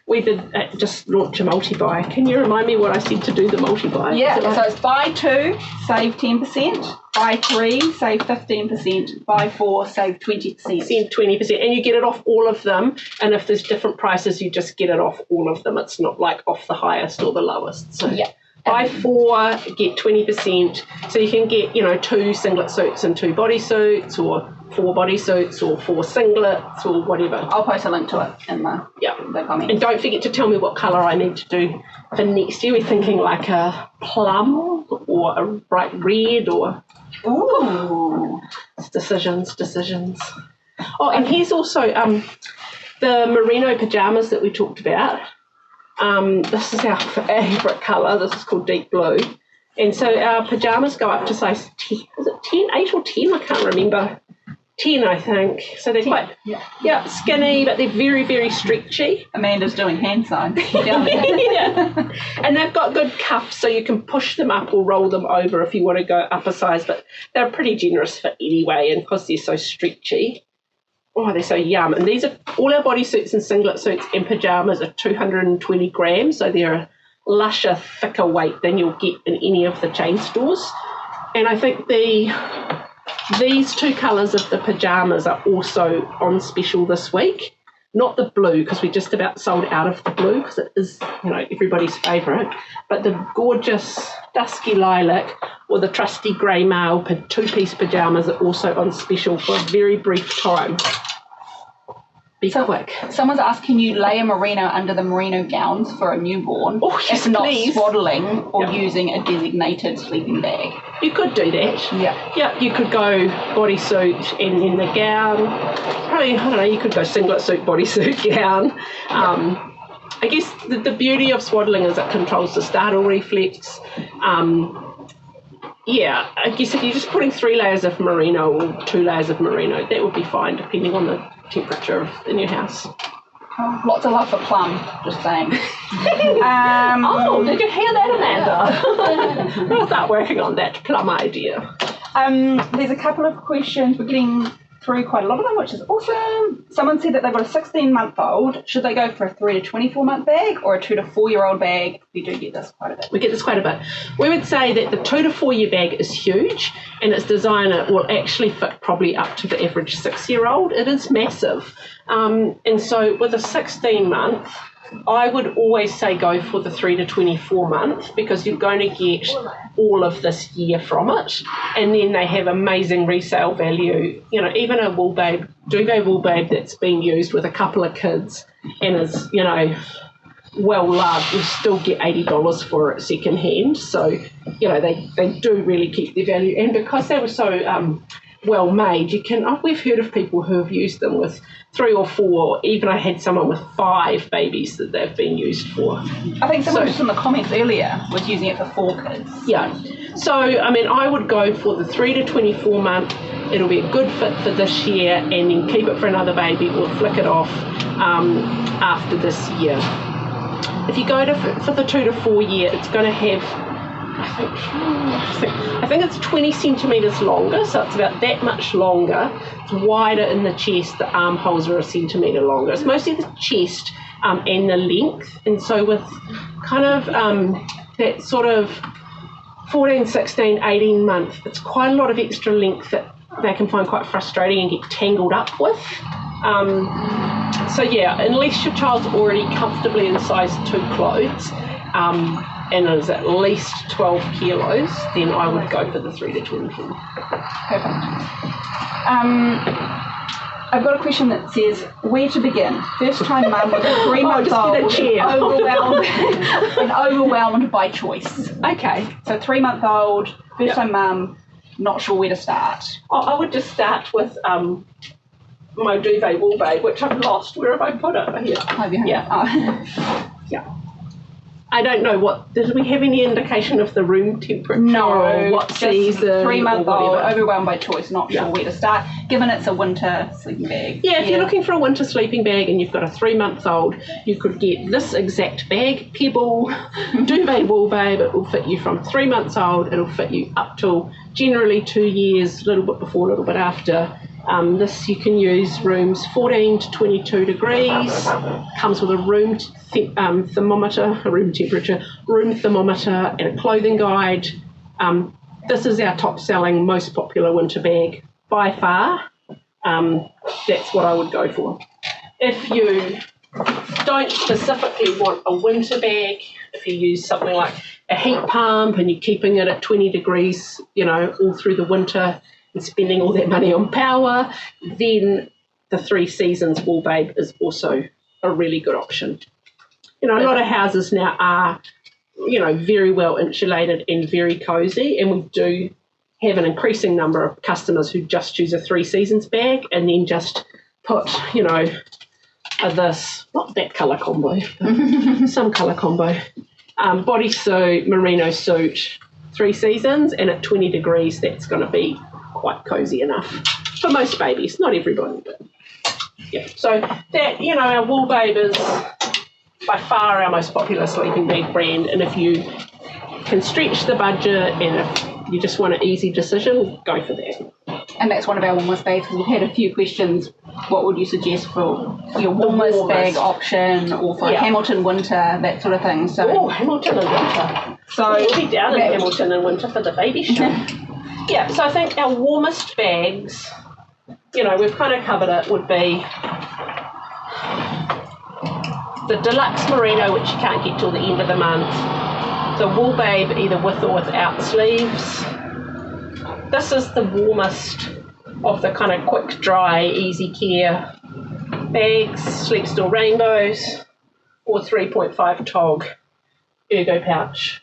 we did just launch a multi-buy. Can you remind me what I said to do the multi-buy? Yeah, so it's buy 2, save 10%, buy 3, save 15%, buy 4, save 20%. 20%, and you get it off all of them, and if there's different prices, you just get it off all of them. It's not like off the highest or the lowest. So yeah. Buy 4, get 20%. So you can get, 2 singlet suits and 2 bodysuits, or 4 bodysuits, or 4 singlets, or whatever. I'll post a link to it in the comments. And don't forget to tell me what colour I need to do for next year. We're thinking like a plum or a bright red, or... Ooh. Decisions. Oh, and here's also the merino pajamas that we talked about. This is our favourite colour. This is called deep blue. And so our pyjamas go up to size 10. Is it 10, 8 or 10? I can't remember. 10, I think. So they're 10. quite skinny, but they're very, very stretchy. Amanda's doing hand signs. Yeah. And they've got good cuffs, so you can push them up or roll them over if you want to go up a size, but they're pretty generous fit anyway, and because they're so stretchy. Oh, they're so yum. And these are all our bodysuits and singlet suits and pyjamas are 220 grams, so they're a lusher, thicker weight than you'll get in any of the chain stores. And I think these two colours of the pyjamas are also on special this week. Not the blue, because we just about sold out of the blue, because it is, everybody's favourite. But the gorgeous dusky lilac or the trusty grey male two-piece pyjamas are also on special for a very brief time. Be quick. Someone's asked, can you lay a merino under the merino gowns for a newborn? Oh, yes, if not please. Swaddling or using a designated sleeping bag? You could do that. Yeah, you could go bodysuit and then the gown. Probably, I don't know, you could go singlet suit, bodysuit, gown. I guess the beauty of swaddling is it controls the startle reflex. I guess if you're just putting 3 layers of merino or 2 layers of merino, that would be fine, depending on the temperature in your house. Oh, lots of love for Pram, just saying. Did you hear that, Amanda? We'll start working on that Pram idea. There's a couple of questions. We're getting through quite a lot of them, which is awesome. Someone said that they've got a 16-month-old. Should they go for a 3 to 24-month bag or a 2 to 4-year-old bag? We do get this quite a bit. We get this quite a bit. We would say that the 2 to 4 year bag is huge, and its designer will actually fit probably up to the average 6-year-old. It is massive. And so with a 16-month, I would always say go for the 3 to 24 month, because you're going to get all of this year from it, and then they have amazing resale value. Even a wool babe, Duvet Wool babe that's been used with a couple of kids and is, well loved, you still get $80 for it second hand. So, they do really keep their value, and because they were so well made, we've heard of people who have used them with 3 or 4, even I had someone with 5 babies that they've been used for. I think someone just in the comments earlier was using it for 4 kids. Yeah. So, I would go for the 3 to 24 month. It'll be a good fit for this year, and then keep it for another baby or flick it off after this year. If you go for the 2 to 4 year, it's going to have, I think it's 20 centimetres longer, so it's about that much longer. It's wider in the chest, the armholes are a centimetre longer. It's mostly the chest and the length, and so with kind of that sort of 14, 16, 18 month, it's quite a lot of extra length that they can find quite frustrating and get tangled up with. Unless your child's already comfortably in size 2 clothes, and is at least 12 kilos, then I would go for the 3 to 24. Perfect. I've got a question that says, where to begin? First time mum with a 3-month-old overwhelmed by choice. Okay. So 3-month-old, first time mum, not sure where to start. I would just start with my Duvet Wool bag, which I've lost. Where have I put it? Here. Yeah. I don't know did we have any indication of the room temperature? No, or what season? 3-month-old, overwhelmed by choice, not sure where to start, given it's a winter sleeping bag. Yeah, if you're looking for a winter sleeping bag and you've got a 3-month-old, you could get this exact bag, Pebble, Duvet Wool babe. It will fit you from 3 months old. It'll fit you up till generally 2 years, a little bit before, a little bit after. This you can use rooms 14 to 22 degrees. Comes with a room thermometer, a room temperature, room thermometer, and a clothing guide. This is our top selling, most popular winter bag by far. That's what I would go for. If you don't specifically want a winter bag, if you use something like a heat pump and you're keeping it at 20 degrees, all through the winter, and spending all that money on power, then the 3 Seasons Wool Babe is also a really good option. A lot of houses now are, very well insulated and very cosy, and we do have an increasing number of customers who just choose a 3 Seasons bag and then just put, are this, not that colour combo, but some colour combo. Bodysuit, merino suit, 3 seasons, and at 20 degrees, that's going to be quite cosy enough for most babies, not everybody, but yeah. So that, you know, our Wool Babe is by far our most popular sleeping bag brand, and if you can stretch the budget and if you just want an easy decision, go for that. And that's one of our warmest bags, because we've had a few questions. What would you suggest for your warmest bag option, or for Hamilton winter, that sort of thing? So, Hamilton in winter. So we'll be down in Hamilton in winter for the baby show. Yeah, so I think our warmest bags, you know, we've kind of covered it, would be the Deluxe Merino, which you can't get till the end of the month. The Wool Babe, either with or without sleeves. This is the warmest of the kind of quick, dry, easy care bags, Sleep Store Rainbows, or 3.5 Tog Ergo Pouch,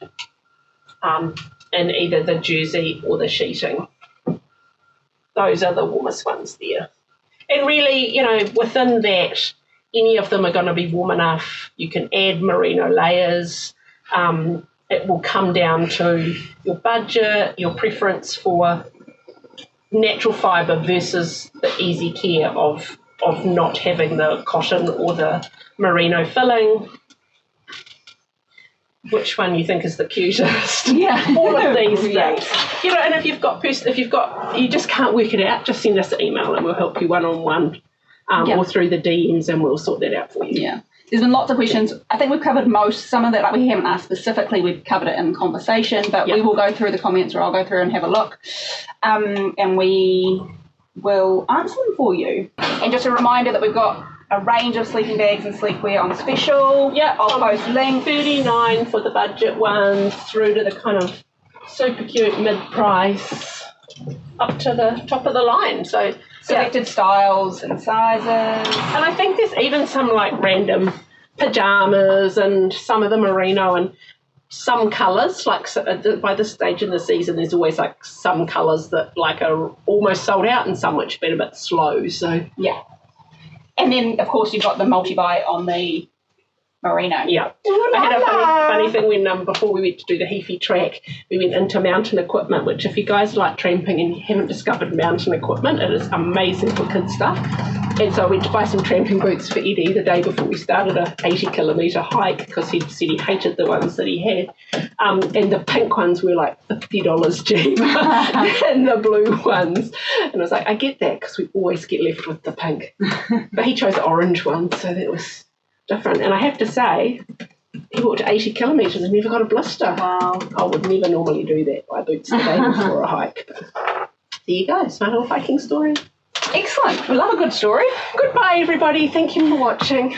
in either the jersey or the sheeting. Those are the warmest ones there. And really, you know, within that, any of them are going to be warm enough. You can add merino layers. It will come down to your budget, your preference for natural fibre versus the easy care of not having the cotton or the merino filling. Which one you think is the cutest? Yeah, all of these things. You know, and if you've got you just can't work it out, just send us an email and we'll help you one-on-one, or through the DMs, and we'll sort that out for you. Yeah. There's been lots of questions. I think we've covered most. Some of that, like, we haven't asked specifically. We've covered it in conversation, but we will go through the comments, or I'll go through and have a look, and we will answer them for you. And just a reminder that we've got a range of sleeping bags and sleepwear on special. Yeah, I'll post links. $39 for the budget ones, through to the kind of super cute mid-price, up to the top of the line. So selected styles and sizes. And I think there's even some like random pajamas and some of the merino and some colours. Like, by this stage in the season, there's always like some colours that like are almost sold out and some which have been a bit slow. So yeah. And then, of course, you've got the multi-buy on the merino. Yeah. I had a funny thing when before we went to do the Heafy track, we went into mountain equipment, which if you guys like tramping and you haven't discovered mountain equipment, it is amazing for kids stuff. And so I went to buy some tramping boots for Eddie the day before we started a 80-kilometre hike, because he said he hated the ones that he had. And the pink ones were like $50 cheaper than the blue ones. And I was like, I get that, because we always get left with the pink. But he chose the orange one, so that was different. And I have to say, he walked 80 kilometres and never got a blister. Wow. I would never normally do that, buy boots the day before a hike. But there you go, it's my little hiking story. Excellent. We love a good story. Goodbye, everybody. Thank you for watching.